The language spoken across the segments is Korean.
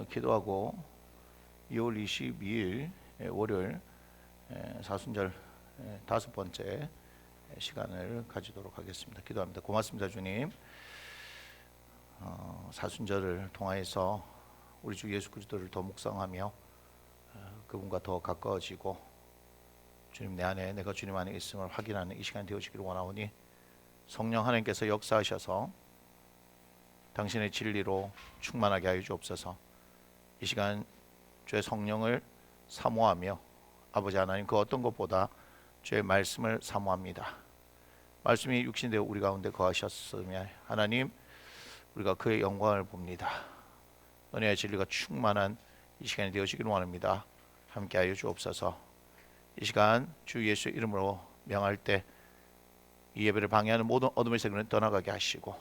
기도하고 2월 22일 월요일 사순절 다섯 번째 시간을 가지도록 하겠습니다. 기도합니다. 고맙습니다, 주님. 사순절을 통하여서 우리 주 예수 그리스도를 더 묵상하며 그분과 더 가까워지고 주님 내 안에 내가 주님 안에 있음을 확인하는 이 시간 되어지기를 원하오니 성령 하나님께서 역사하셔서 당신의 진리로 충만하게 하여 주옵소서. 이 시간 주의 성령을 사모하며 아버지 하나님 그 어떤 것보다 주의 말씀을 사모합니다. 말씀이 육신되어 우리 가운데 거하셨으며 하나님 우리가 그의 영광을 봅니다. 은혜의 진리가 충만한 이 시간이 되어지기를 원합니다. 함께하여 주옵소서. 이 시간 주 예수의 이름으로 명할 때 이 예배를 방해하는 모든 어둠의 세력은 떠나가게 하시고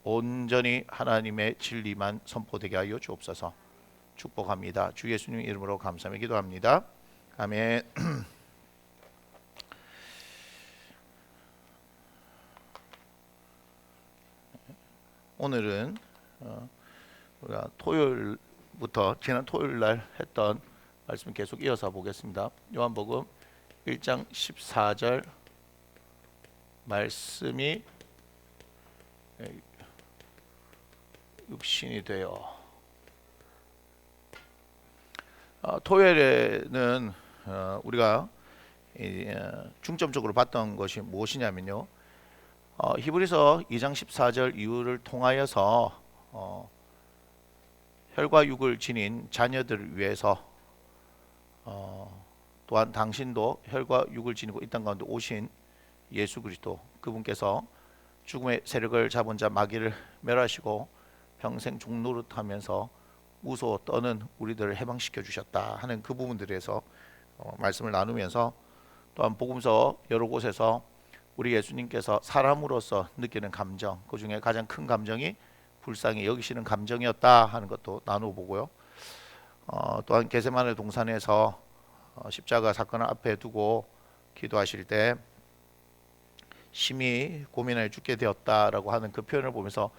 온전히 하나님의 진리만 선포되게 하여 주옵소서. 축복합니다. 주 예수님 이름으로 감사하며 기도합니다. 아멘. 오늘은 우리가 토요일부터 지난 토요일 날 했던 말씀 계속 이어서 보겠습니다. 요한복음 1장 14절 말씀이 육신이 되어 토요일에는 우리가 중점적으로 봤던 것이 무엇이냐면요, 히브리서 2장 14절 이후를 통하여서 혈과 육을 지닌 자녀들을 위해서 또한 당신도 혈과 육을 지니고 이 땅 가운데 오신 예수 그리스도 그분께서 죽음의 세력을 잡은 자 마귀를 멸하시고 평생 종노릇하면서 무서워 떠는 우리들을 해방시켜 주셨다 하는 그 부분들에서 말씀을 나누면서 또한 복음서 여러 곳에서 우리 예수님께서 사람으로서 느끼는 감정, 그 중에 가장 큰 감정이 불쌍히 여기시는 감정이었다 하는 것도 나누어보고요. 또한 겟세마네 동산에서 십자가 사건을 앞에 두고 기도하실 때 심히 고민을 죽게 되었다라고 하는 그 표현을 보면서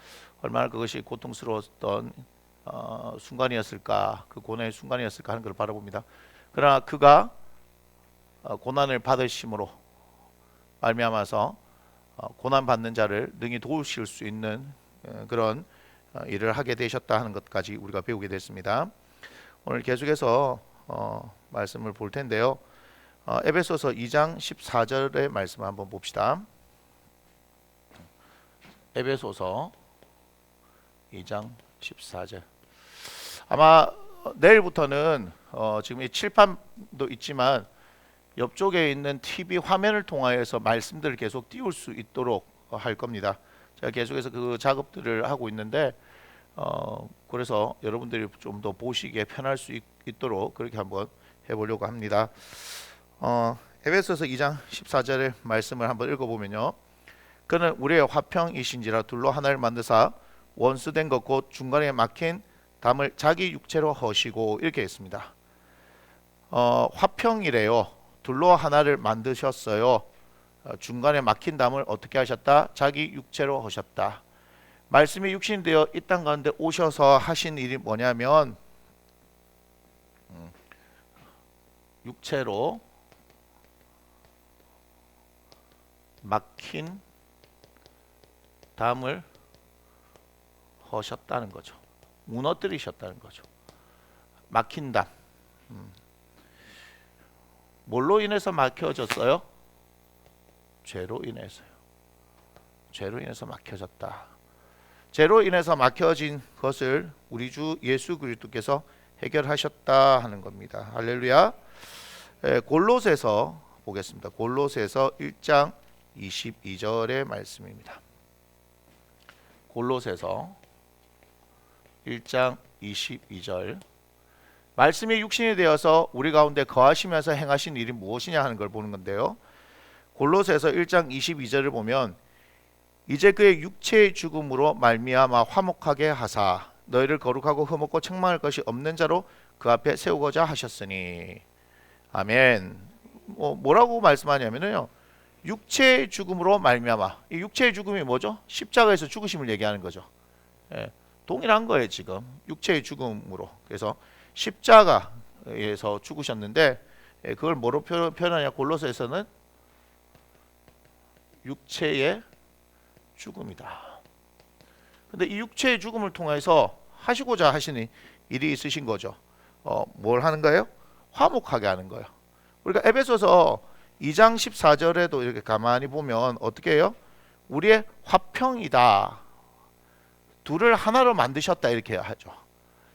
얼마나 그것이 고통스러웠던 순간이었을까, 그 고난의 순간이었을까 하는 것을 바라봅니다. 그러나 그가 고난을 받으심으로 말미암아서 고난 받는 자를 능히 도우실 수 있는 그런 일을 하게 되셨다 하는 것까지 우리가 배우게 됐습니다. 오늘 계속해서 말씀을 볼 텐데요. 에베소서 2장 14절의 말씀을 한번 봅시다. 에베소서 2장 14절. 아마 내일부터는 지금 이 칠판도 있지만 옆쪽에 있는 TV 화면을 통하여서 말씀들을 계속 띄울 수 있도록 할 겁니다. 제가 계속해서 그 작업들을 하고 있는데 그래서 여러분들이 좀 더 보시기에 편할 수 있도록 그렇게 한번 해보려고 합니다. 에베소서 2장 14절의 말씀을 한번 읽어보면요, 그는 우리의 화평이신지라 둘로 하나를 만드사 원수된 것 곧 중간에 막힌 담을 자기 육체로 허시고, 이렇게 했습니다. 화평이래요. 둘로 하나를 만드셨어요. 중간에 막힌 담을 어떻게 하셨다? 자기 육체로 하셨다. 말씀이 육신이 되어 이 땅 가운데 오셔서 하신 일이 뭐냐면 육체로 막힌 담을 허셨다는 거죠. 무너뜨리셨다는 거죠. 막힌 담. 뭘로 인해서 막혀졌어요? 죄로 인해서요. 죄로 인해서 막혀졌다. 죄로 인해서 막혀진 것을 우리 주 예수 그리스도께서 해결하셨다 하는 겁니다. 할렐루야. 골로새서 보겠습니다. 골로새서 1장 22절의 말씀입니다. 골로새서 1장 22절. 말씀이 육신이 되어서 우리 가운데 거하시면서 행하신 일이 무엇이냐 하는 걸 보는 건데요. 골로새서 1장 22절을 보면 이제 그의 육체의 죽음으로 말미암아 화목하게 하사 너희를 거룩하고 흠없고 책망할 것이 없는 자로 그 앞에 세우고자 하셨으니. 아멘. 뭐라고 말씀하냐면요, 육체의 죽음으로 말미암아. 이 육체의 죽음이 뭐죠? 십자가에서 죽으심을 얘기하는 거죠. 동일한 거예요. 지금 육체의 죽음으로. 그래서 십자가에서 죽으셨는데 그걸 뭐로 표현하냐? 골로새에서는 육체의 죽음이다. 근데 이 육체의 죽음을 통해서 하시고자 하시는 일이 있으신 거죠. 뭘 하는 거예요? 화목하게 하는 거예요. 우리가 에베소서 2장 14절에도 이렇게 가만히 보면 어떻게 해요? 우리의 화평이다. 둘을 하나로 만드셨다 이렇게 하죠.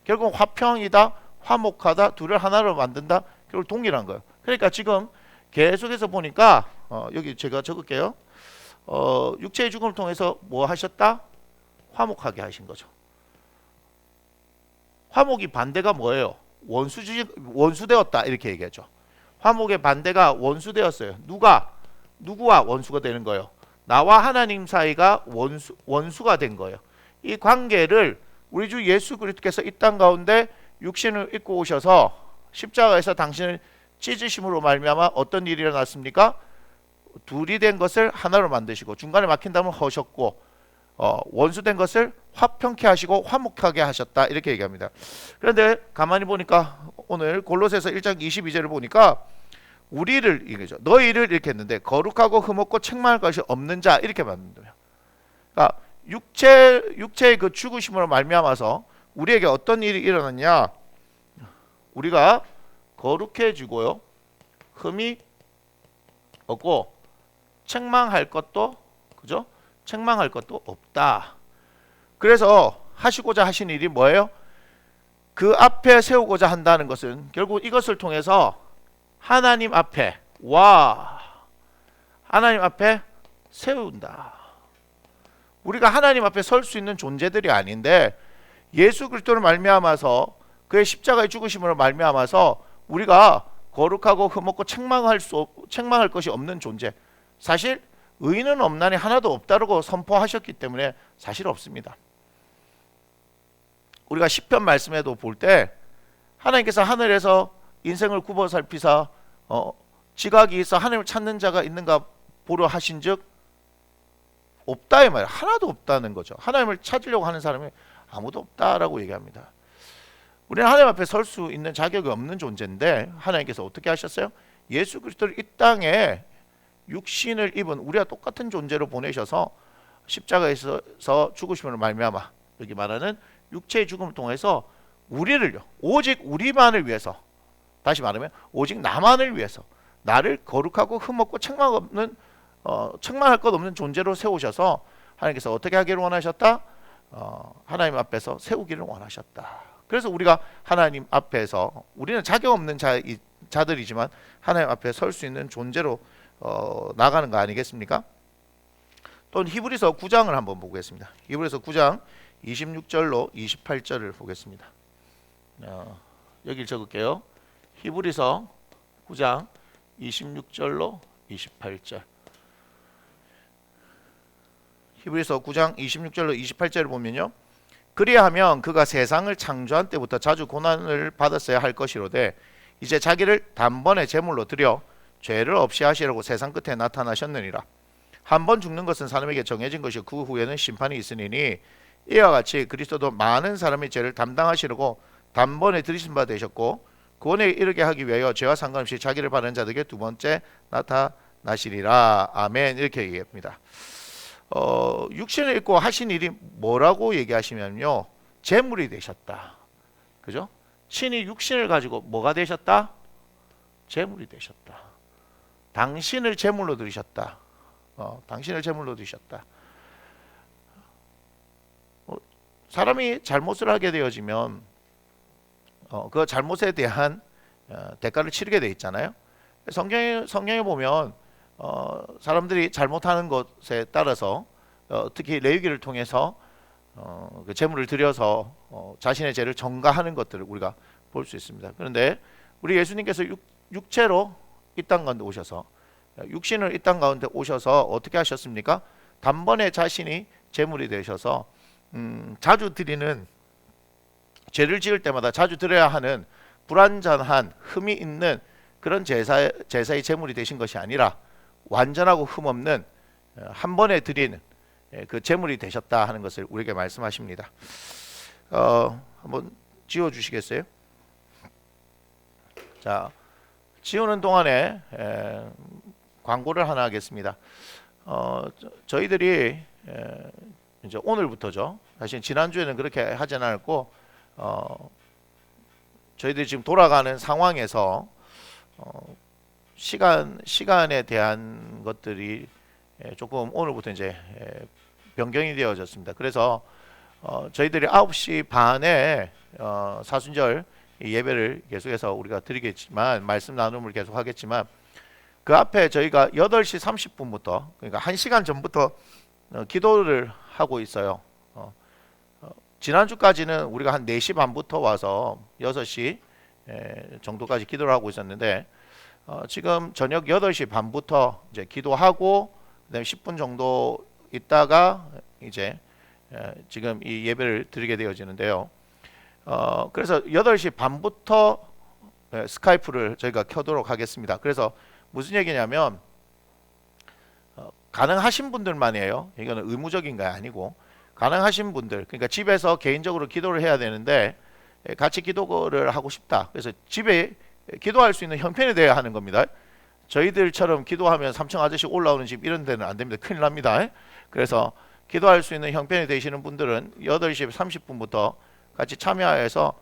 결국 화평이다, 화목하다, 둘을 하나로 만든다. 결국 동일한 거예요. 그러니까 지금 계속해서 보니까 여기 제가 적을게요. 육체의 죽음을 통해서 뭐 하셨다? 화목하게 하신 거죠. 화목이 반대가 뭐예요? 원수되었다 이렇게 얘기하죠. 화목의 반대가 원수되었어요. 누구와 원수가 되는 거예요? 나와 하나님 사이가 원수가 된 거예요. 이 관계를 우리 주 예수 그리스도께서 이 땅 가운데 육신을 입고 오셔서 십자가에서 당신을 찢으심으로 말미암아 어떤 일이 일어났습니까? 둘이 된 것을 하나로 만드시고 중간에 막힌다면 허셨고 원수된 것을 화평케 하시고 화목하게 하셨다 이렇게 얘기합니다. 그런데 가만히 보니까 오늘 골로새서 1장 22절을 보니까 우리를 이거죠. 너희를 이렇게 했는데 거룩하고 흠없고 책망할 것이 없는 자 이렇게 만든다며. 그러니까 육체의 그 죽으심으로 말미암아서 우리에게 어떤 일이 일어났냐? 우리가 거룩해지고요, 흠이 없고 책망할 것도 그죠? 책망할 것도 없다. 그래서 하시고자 하신 일이 뭐예요? 그 앞에 세우고자 한다는 것은 결국 이것을 통해서 하나님 앞에 하나님 앞에 세운다. 우리가 하나님 앞에 설 수 있는 존재들이 아닌데 예수 그리스도를 말미암아서 그의 십자가의 죽으심으로 말미암아서 우리가 거룩하고 흠없고 책망할 것이 없는 존재. 사실 의인은 없나니 하나도 없다라고 선포하셨기 때문에 사실 없습니다. 우리가 시편 말씀에도 볼 때 하나님께서 하늘에서 인생을 굽어 살피사 지각이 있어 하나님을 찾는 자가 있는가 보려 하신즉 없다 이 말이에요. 하나도 없다는 거죠. 하나님을 찾으려고 하는 사람이 아무도 없다라고 얘기합니다. 우리는 하나님 앞에 설 수 있는 자격이 없는 존재인데 하나님께서 어떻게 하셨어요? 예수 그리스도를 이 땅에 육신을 입은 우리와 똑같은 존재로 보내셔서 십자가에서 죽으심으로 말미암아 여기 말하는 육체의 죽음을 통해서 우리를요, 오직 우리만을 위해서, 다시 말하면 오직 나만을 위해서 나를 거룩하고 흠없고 책망할 것 없는 존재로 세우셔서 하나님께서 어떻게 하기를 원하셨다? 하나님 앞에서 세우기를 원하셨다. 그래서 우리가 하나님 앞에서 우리는 자격 없는 자들이지만 하나님 앞에 설 수 있는 존재로 나가는 거 아니겠습니까? 또 히브리서 9장을 한번 보겠습니다. 히브리서 9장 26절로 28절을 보겠습니다. 여기 적을게요. 히브리서 9장 26절로 28절. 히브리서 9장 26절로 28절을 보면요. 그리하면 그가 세상을 창조한 때부터 자주 고난을 받았어야 할 것이로되 이제 자기를 단번에 제물로 드려 죄를 없이 하시려고 세상 끝에 나타나셨느니라. 한 번 죽는 것은 사람에게 정해진 것이고 그 후에는 심판이 있으니니 이와 같이 그리스도도 많은 사람의 죄를 담당하시려고 단번에 들이신 바 되셨고 구원에 이르게 하기 위하여 죄와 상관없이 자기를 바르는 자들에게 두 번째 나타나시리라. 아멘. 이렇게 얘기합니다. 육신을 입고 하신 일이 뭐라고 얘기하시면요, 제물이 되셨다. 그죠? 친히 육신을 가지고 뭐가 되셨다? 제물이 되셨다. 당신을 제물로 드리셨다. 당신을 제물로 드리셨다. 사람이 잘못을 하게 되어지면 그 잘못에 대한 대가를 치르게 돼 있잖아요. 성경에 보면 사람들이 잘못하는 것에 따라서 특히 레위기를 통해서 그 제물을 드려서 자신의 죄를 전가하는 것들을 우리가 볼 수 있습니다. 그런데 우리 예수님께서 육체로 이 땅 가운데 오셔서 육신을 이 땅 가운데 오셔서 어떻게 하셨습니까? 단번에 자신이 제물이 되셔서 자주 드리는, 죄를 지을 때마다 자주 드려야 하는 불완전한 흠이 있는 그런 제사의 제물이 되신 것이 아니라 완전하고 흠없는 한 번에 드리는 그 제물이 되셨다 하는 것을 우리에게 말씀하십니다. 한번 지워 주시겠어요? 자, 지우는 동안에 광고를 하나 하겠습니다. 저희들이 이제 오늘부터죠. 사실 지난주에는 그렇게 하지 않았고 저희들이 지금 돌아가는 상황에서 시간에 대한 것들이 조금 오늘부터 이제 변경이 되어졌습니다. 그래서 저희들이 9시 반에 사순절 예배를 계속해서 우리가 드리겠지만 말씀 나눔을 계속 하겠지만 그 앞에 저희가 8시 30분부터 그러니까 1시간 전부터 기도를 하고 있어요. 지난주까지는 우리가 한 4시 반부터 와서 6시 정도까지 기도를 하고 있었는데 지금 저녁 8시 반부터 이제 기도하고 그다음에 10분 정도 있다가 이제 지금 이 예배를 드리게 되어지는데요. 그래서 8시 반부터 스카이프를 저희가 켜도록 하겠습니다. 그래서 무슨 얘기냐면 가능하신 분들만이에요. 이거는 의무적인 게 아니고 가능하신 분들, 그러니까 집에서 개인적으로 기도를 해야 되는데 같이 기도를 하고 싶다. 그래서 집에 기도할 수 있는 형편이 되어야 하는 겁니다. 저희들처럼 기도하면 3층 아저씨 올라오는 집 이런 데는 안 됩니다. 큰일 납니다. 그래서 기도할 수 있는 형편이 되시는 분들은 8시 30분부터 같이 참여해서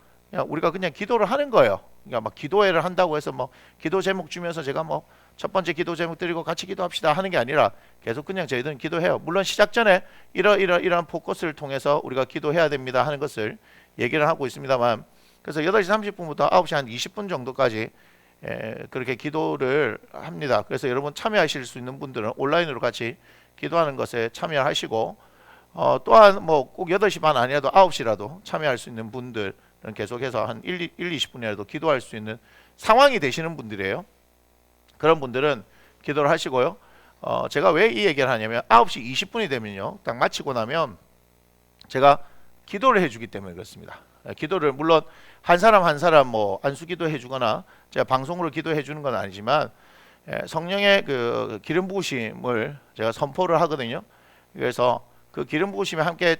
우리가 그냥 기도를 하는 거예요. 그러니까 막 기도회를 한다고 해서 뭐 기도 제목 주면서 제가 뭐 첫 번째 기도 제목 드리고 같이 기도합시다 하는 게 아니라 계속 그냥 저희들은 기도해요. 물론 시작 전에 이러한 포커스를 통해서 우리가 기도해야 됩니다 하는 것을 얘기를 하고 있습니다만 그래서 8시 30분부터 9시 한 20분 정도까지 그렇게 기도를 합니다. 그래서 여러분 참여하실 수 있는 분들은 온라인으로 같이 기도하는 것에 참여하시고 또한 뭐 꼭 8시 반 아니라도 9시라도 참여할 수 있는 분들은 계속해서 한 20분이라도 기도할 수 있는 상황이 되시는 분들이에요. 그런 분들은 기도를 하시고요. 제가 왜 이 얘기를 하냐면 9시 20분이 되면요. 딱 마치고 나면 제가 기도를 해주기 때문에 그렇습니다. 기도를 물론 한 사람 한 사람 뭐 안수기도 해주거나 제가 방송으로 기도해 주는 건 아니지만 성령의 그 기름 부으심을 제가 선포를 하거든요. 그래서 그 기름 부으심에 함께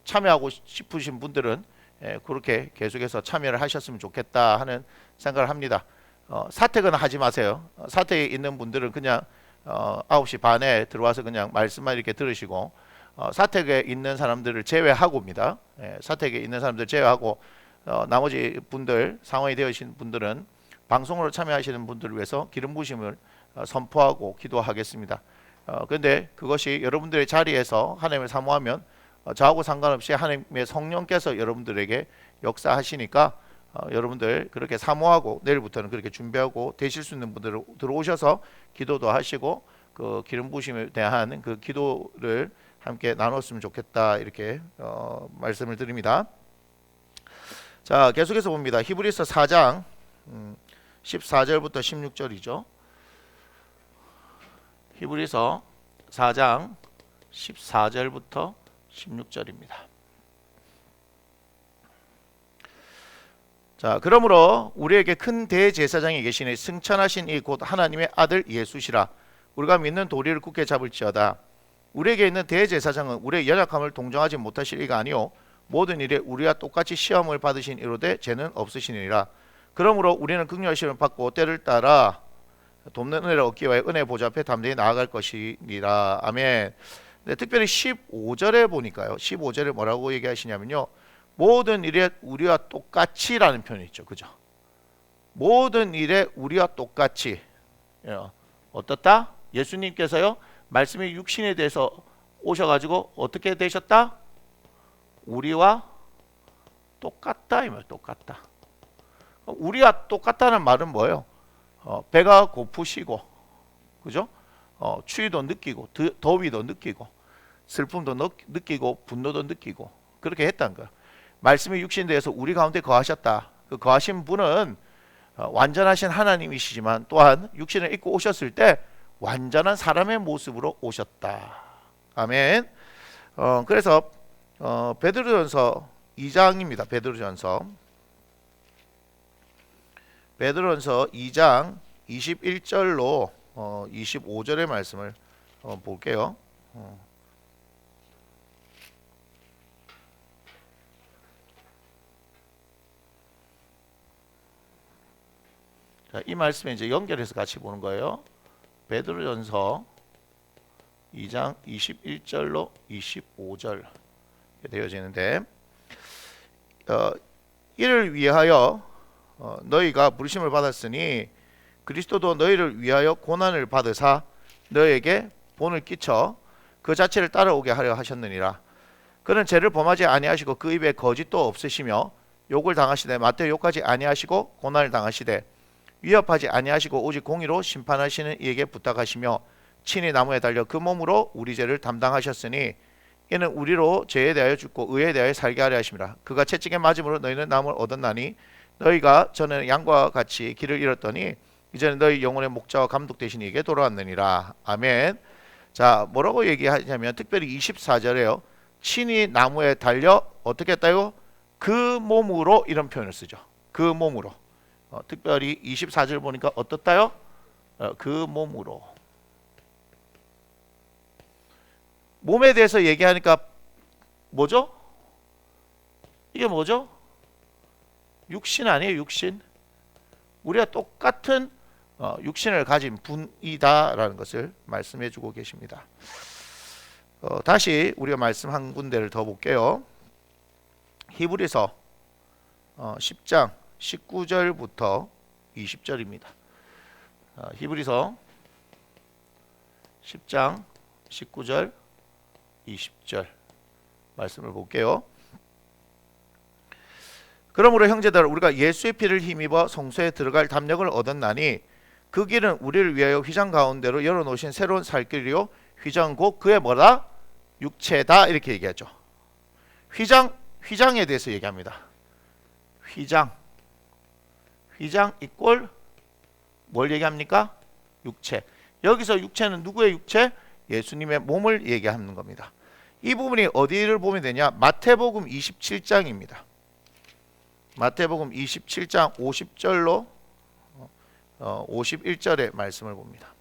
참여하고 싶으신 분들은 그렇게 계속해서 참여를 하셨으면 좋겠다 하는 생각을 합니다. 사택은 하지 마세요. 사택에 있는 분들은 그냥 9시 반에 들어와서 그냥 말씀만 이렇게 들으시고 사택에 있는 사람들을 제외하고입니다. 사택에 있는 사람들 제외하고 나머지 분들 상황이 되어진 분들은 방송으로 참여하시는 분들을 위해서 기름 부으심을 선포하고 기도하겠습니다. 그런데 그것이 여러분들의 자리에서 하나님을 사모하면 저하고 상관없이 하나님의 성령께서 여러분들에게 역사하시니까 여러분들 그렇게 사모하고 내일부터는 그렇게 준비하고 되실 수 있는 분들 들어오셔서 기도도 하시고 그 기름 부으심에 대한 그 기도를 함께 나눴으면 좋겠다 이렇게 말씀을 드립니다. 자, 계속해서 봅니다. 히브리서 4장 14절부터 16절이죠. 히브리서 4장 14절부터 16절입니다. 자, 그러므로 우리에게 큰 대제사장이 계시니 승천하신 이 곧 하나님의 아들 예수시라. 우리가 믿는 도리를 굳게 잡을지어다. 우리에게 있는 대제사장은 우리의 연약함을 동정하지 못하실 이가 아니요 모든 일에 우리와 똑같이 시험을 받으신 이로되 죄는 없으시니라. 그러므로 우리는 긍휼하심을 받고 때를 따라 돕는 은혜를 얻기 위하여 은혜 보좌 앞에 담대히 나아갈 것이니라. 아멘. 네, 특별히 15절에 보니까요. 15절에 뭐라고 얘기하시냐면요. 모든 일에 우리와 똑같이라는 표현이 있죠. 그죠? 모든 일에 우리와 똑같이. 어떻다? 예수님께서요. 말씀이 육신에 대해서 오셔가지고 어떻게 되셨다? 우리와 똑같다 이 말. 똑같다. 우리와 똑같다는 말은 뭐예요? 배가 고프시고, 그죠? 추위도 느끼고, 더위도 느끼고, 슬픔도 느끼고, 분노도 느끼고 그렇게 했다는 거예요. 말씀이 육신에 대해서 우리 가운데 거하셨다. 그 거하신 분은 완전하신 하나님이시지만 또한 육신을 입고 오셨을 때 완전한 사람의 모습으로 오셨다. 아멘. 그래서 베드로전서 2장입니다. 베드로전서 2장 21절로 25절의 말씀을 볼게요. 자, 이 말씀에 이제 연결해서 같이 보는 거예요. 베드로전서 2장 21절로 25절 되어지는데, 이를 위하여 너희가 부르심을 받았으니 그리스도도 너희를 위하여 고난을 받으사 너희에게 본을 끼쳐 그 자체를 따라오게 하려 하셨느니라. 그는 죄를 범하지 아니하시고 그 입에 거짓도 없으시며 욕을 당하시되 마땅히 욕하지 아니하시고 고난을 당하시되 위협하지 아니하시고 오직 공의로 심판하시는 이에게 부탁하시며 친히 나무에 달려 그 몸으로 우리 죄를 담당하셨으니 이는 우리로 죄에 대하여 죽고 의에 대하여 살게 하려 하심이라. 그가 채찍에 맞음으로 너희는 나음을 얻었나니 너희가 전에는 양과 같이 길을 잃었더니 이제는 너희 영혼의 목자와 감독 되신 이에게 돌아왔느니라. 아멘. 자, 뭐라고 얘기하냐면 특별히 24절에요. 친히 나무에 달려 어떻게 했다요? 그 몸으로, 이런 표현을 쓰죠. 그 몸으로. 특별히 24절 보니까 어떻다요? 그 몸으로. 몸에 대해서 얘기하니까 뭐죠? 이게 뭐죠? 육신 아니에요? 육신. 우리가 똑같은 육신을 가진 분이다라는 것을 말씀해 주고 계십니다. 다시 우리가 말씀 한 군데를 더 볼게요. 히브리서 10장 19절부터 20절입니다. 히브리서 10장 19절 20절 말씀을 볼게요. 그러므로 형제들, 우리가 예수의 피를 힘입어 성소에 들어갈 담력을 얻었나니 그 길은 우리를 위하여 휘장 가운데로 열어놓으신 새로운 살 길이요 휘장 곧 그의 뭐다? 육체다. 이렇게 얘기하죠. 휘장에 대해서 얘기합니다. 휘장 이꼴 뭘 얘기합니까? 육체. 여기서 육체는 누구의 육체? 예수님의 몸을 얘기하는 겁니다. 이 부분이 어디를 보면 되냐? 마태복음 27장입니다. 마태복음 27장 50절로 51절의 말씀을 봅니다.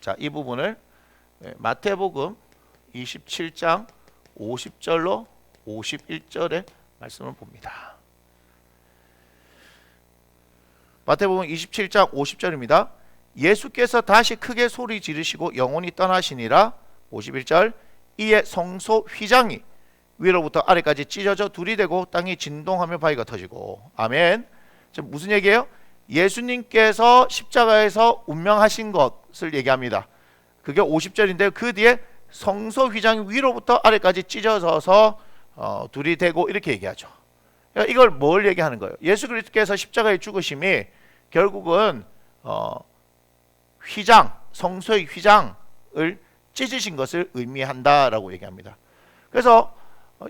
자, 이 부분을 마태복음 27장 50절로 51절의 말씀을 봅니다. 마태복음 27장 50절입니다. 예수께서 다시 크게 소리 지르시고 영원히 떠나시니라. 51절, 이에 성소 휘장이 위로부터 아래까지 찢어져 둘이 되고 땅이 진동하며 바위가 터지고. 아멘. 지금 무슨 얘기예요? 예수님께서 십자가에서 운명하신 것을 얘기합니다. 그게 50절인데요. 그 뒤에 성소 휘장이 위로부터 아래까지 찢어져서 둘이 되고 이렇게 얘기하죠. 그러니까 이걸 뭘 얘기하는 거예요? 예수 그리스도께서 십자가에 죽으심이 결국은 성소의 휘장을 찢으신 것을 의미한다라고 얘기합니다. 그래서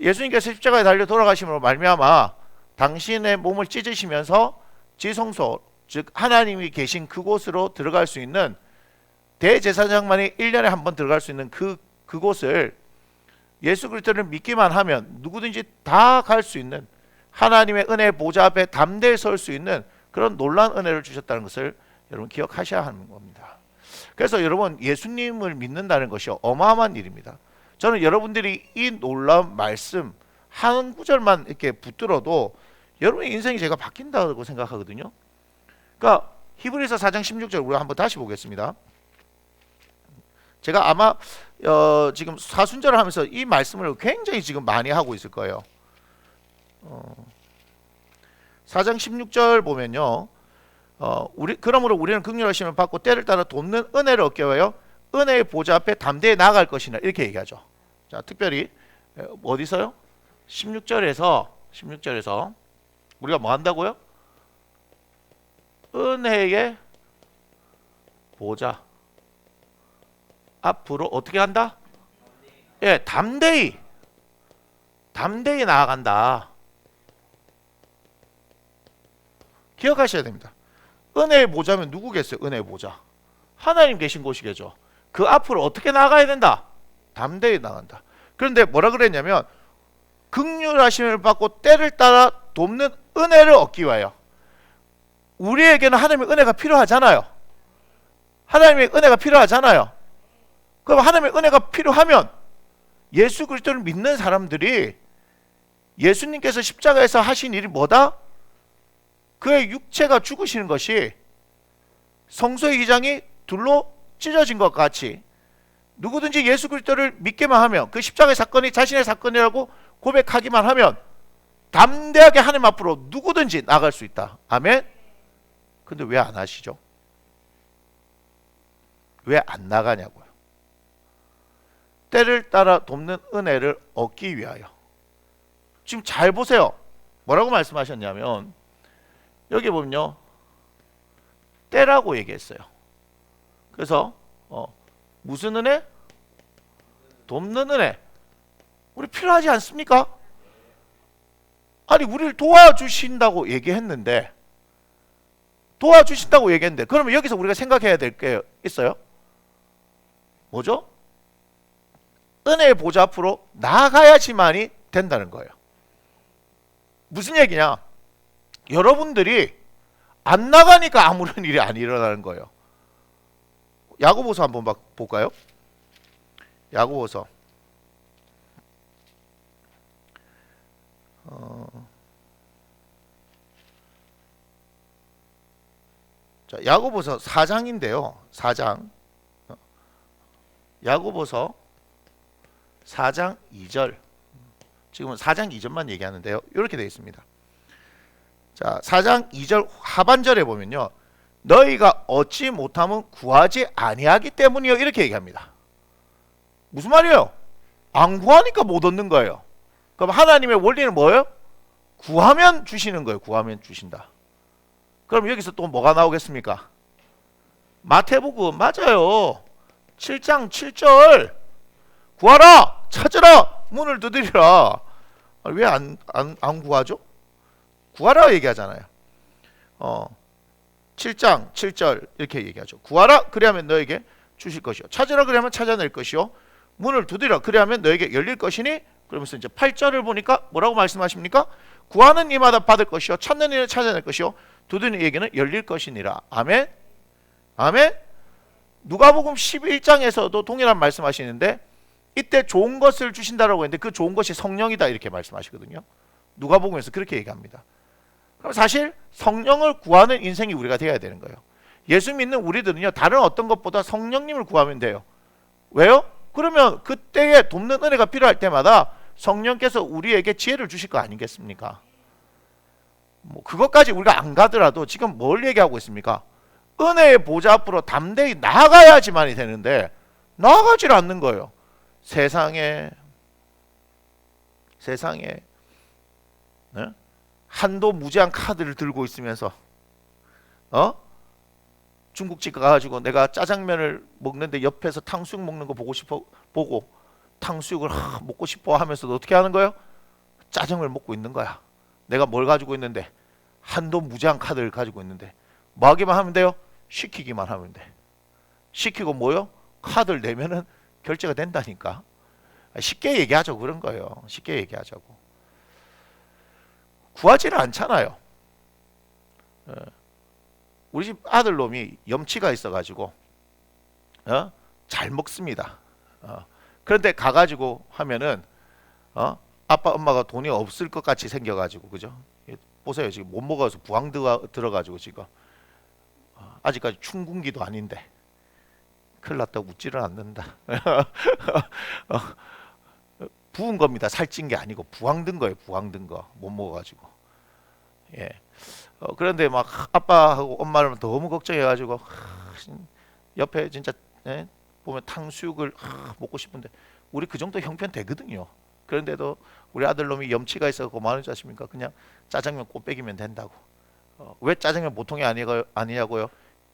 예수님께서 십자가에 달려 돌아가심으로 말미암아 당신의 몸을 찢으시면서 지성소, 즉 하나님이 계신 그곳으로 들어갈 수 있는, 대제사장만이 1년에 한 번 들어갈 수 있는 그곳을 예수 그리스도를 믿기만 하면 누구든지 다 갈 수 있는, 하나님의 은혜의 보좌 앞에 담대히 설 수 있는 그런 놀라운 은혜를 주셨다는 것을 여러분 기억하셔야 하는 겁니다. 그래서 여러분, 예수님을 믿는다는 것이 어마어마한 일입니다. 저는 여러분들이 이 놀라운 말씀 한 구절만 이렇게 붙들어도 여러분의 인생이 제가 바뀐다고 생각하거든요. 그러니까 히브리서 4장 16절 우리가 한번 다시 보겠습니다. 제가 아마 지금 사순절을 하면서 이 말씀을 굉장히 지금 많이 하고 있을 거예요. 4장 16절 보면요, 그러므로 우리는 긍휼하심을 받고 때를 따라 돕는 은혜를 얻게 하여 은혜의 보좌 앞에 담대히 나아갈 것이나, 이렇게 얘기하죠. 자, 특별히 어디서요? 16절에서 우리가 뭐 한다고요? 은혜의 보좌 앞으로 어떻게 한다? 예, 담대히 나아간다. 기억하셔야 됩니다. 은혜의 보좌면 누구겠어요? 은혜의 보좌, 하나님 계신 곳이겠죠. 그 앞으로 어떻게 나아가야 된다? 담대히 나간다. 그런데 뭐라 그랬냐면 긍휼하심을 받고 때를 따라 돕는 은혜를 얻기 위하여. 우리에게는 하나님의 은혜가 필요하잖아요. 하나님의 은혜가 필요하잖아요. 그럼 하나님의 은혜가 필요하면 예수 그리스도를 믿는 사람들이 예수님께서 십자가에서 하신 일이 뭐다? 그의 육체가 죽으시는 것이 성소의 기장이 둘로 찢어진 것 같이 누구든지 예수 그리스도를 믿기만 하면, 그 십자가의 사건이 자신의 사건이라고 고백하기만 하면 담대하게 하나님 앞으로 누구든지 나갈 수 있다. 아멘. 근데 왜 안 하시죠? 왜 안 나가냐고요. 때를 따라 돕는 은혜를 얻기 위하여. 지금 잘 보세요. 뭐라고 말씀하셨냐면 여기 보면요, 때라고 얘기했어요. 그래서 무슨 은혜? 돕는 은혜. 우리 필요하지 않습니까? 아니, 우리를 도와주신다고 얘기했는데, 그러면 여기서 우리가 생각해야 될 게 있어요. 뭐죠? 은혜의 보좌 앞으로 나가야지만이 된다는 거예요. 무슨 얘기냐? 여러분들이 안 나가니까 아무런 일이 안 일어나는 거예요. 야고보서 한번 볼까요? 야고보서 자, 야고보서 4장인데요. 4장. 야고보서 4장 2절. 지금은 4장 2절만 얘기하는데요. 이렇게 되어 있습니다. 자, 4장 2절 하반절에 보면요, 너희가 얻지 못하면 구하지 아니하기 때문이요, 이렇게 얘기합니다. 무슨 말이에요? 안 구하니까 못 얻는 거예요. 그럼 하나님의 원리는 뭐예요? 구하면 주시는 거예요. 구하면 주신다. 그럼 여기서 또 뭐가 나오겠습니까? 마태복음 맞아요. 7장 7절. 구하라, 찾으라, 문을 두드리라. 왜 안 구하죠? 구하라 얘기하잖아요. 7장 7절 이렇게 얘기하죠. 구하라, 그리하면 너에게 주실 것이요. 찾으라, 그리하면 찾아낼 것이요. 문을 두드리라, 그리하면 너에게 열릴 것이니. 그러면서 이제 8절을 보니까 뭐라고 말씀하십니까? 구하는 이마다 받을 것이요, 찾는 이는 찾아낼 것이요, 두드리는 이에게는 열릴 것이니라. 아멘. 아멘. 누가복음 11장에서도 동일한 말씀하시는데, 이때 좋은 것을 주신다라고 했는데 그 좋은 것이 성령이다 이렇게 말씀하시거든요. 누가복음에서 그렇게 얘기합니다. 그럼 사실 성령을 구하는 인생이 우리가 되어야 되는 거예요. 예수 믿는 우리들은요, 다른 어떤 것보다 성령님을 구하면 돼요. 왜요? 그러면 그때에 돕는 은혜가 필요할 때마다 성령께서 우리에게 지혜를 주실 거 아니겠습니까? 뭐 그것까지 우리가 안 가더라도 지금 뭘 얘기하고 있습니까? 은혜의 보좌 앞으로 담대히 나가야지만이 되는데 나가질 않는 거예요. 세상에 네? 한도 무제한 카드를 들고 있으면서 중국집 가가지고 내가 짜장면을 먹는데 옆에서 탕수육 먹는 거 보고 탕수육을 먹고 싶어 하면서도 어떻게 하는 거예요? 짜장을 먹고 있는 거야. 내가 뭘 가지고 있는데? 한도 무제한 카드를 가지고 있는데 뭐 하기만 하면 돼요? 시키기만 하면 돼. 시키고 뭐요? 카드를 내면은 결제가 된다니까. 쉽게 얘기하자고 그런 거예요. 쉽게 얘기하자고. 구하지를 않잖아요. 우리 집 아들놈이 염치가 있어가지고 잘 먹습니다. 그런데 가가지고 하면은 아빠 엄마가 돈이 없을 것 같이 생겨가지고, 그죠? 보세요, 지금 못 먹어서 부항 들어가지고 지금 아직까지 춘궁기도 아닌데 큰일 났다, 웃지를 않는다. 부은 겁니다. 살찐 게 아니고 부항 든 거예요. 부항 든 거 못 먹어가지고. 예. 그런데 막 아빠하고 엄마를 너무 걱정해가지고 옆에 진짜 보면 탕수육을 먹고 싶은데 우리 그 정도 형편 되거든요. 그런데도 우리 아들놈이 염치가 있어서 뭐하는 줄 아십니까? 그냥 짜장면 꼬빼기면 된다고. 왜 짜장면 보통이 아니냐고요?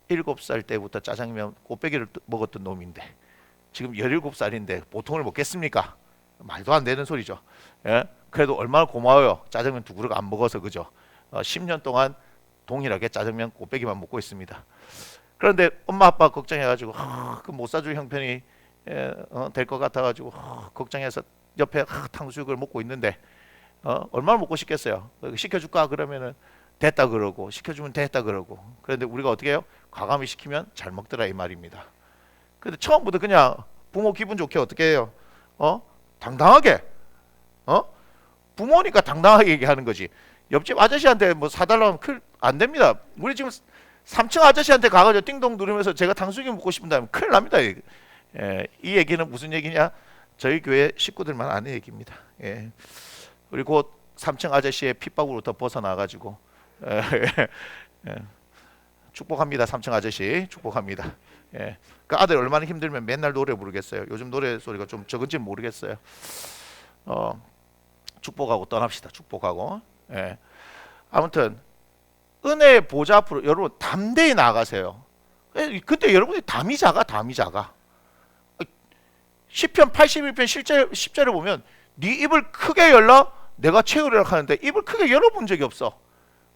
7살 때부터 짜장면 꼬빼기를 먹었던 놈인데 지금 17살인데 보통을 먹겠습니까? 말도 안 되는 소리죠. 예? 그래도 얼마나 고마워요. 짜장면 2그릇 안 먹어서, 그죠? 10년 동안 동일하게 짜장면 꼬빼기만 먹고 있습니다. 그런데 엄마 아빠 걱정해가지고 그 못 사줄 형편이 될 것 같아가지고 걱정해서 옆에 탕수육을 먹고 있는데 얼마나 먹고 싶겠어요. 시켜줄까 그러면은 됐다 그러고, 시켜주면 됐다 그러고. 그런데 우리가 어떻게 해요? 과감히 시키면 잘 먹더라 이 말입니다. 근데 처음부터 그냥 부모 기분 좋게 어떻게 해요? 당당하게 부모니까 당당하게 얘기하는 거지. 옆집 아저씨한테 뭐 사달라고 하면 안 됩니다. 우리 지금 3층 아저씨한테 가가지고 띵동 누르면서 제가 탕수육이 먹고 싶은다면 큰일 납니다. 예, 이 얘기는 무슨 얘기냐? 저희 교회 식구들만 아는 얘기입니다. 예. 우리 곧 3층 아저씨의 핍박으로부터 벗어나가지고 예. 축복합니다. 3층 아저씨 축복합니다. 예. 그 아들 얼마나 힘들면 맨날 노래 부르겠어요. 요즘 노래 소리가 좀 적은지 모르겠어요. 축복하고 떠납시다. 축복하고. 예. 아무튼 은혜의 보좌 앞으로 여러분 담대히 나아가세요. 근데 여러분이 담이 작아. 시편 81편 10절에 보면 네 입을 크게 열라 내가 채우리라 하는데 입을 크게 열어본 적이 없어.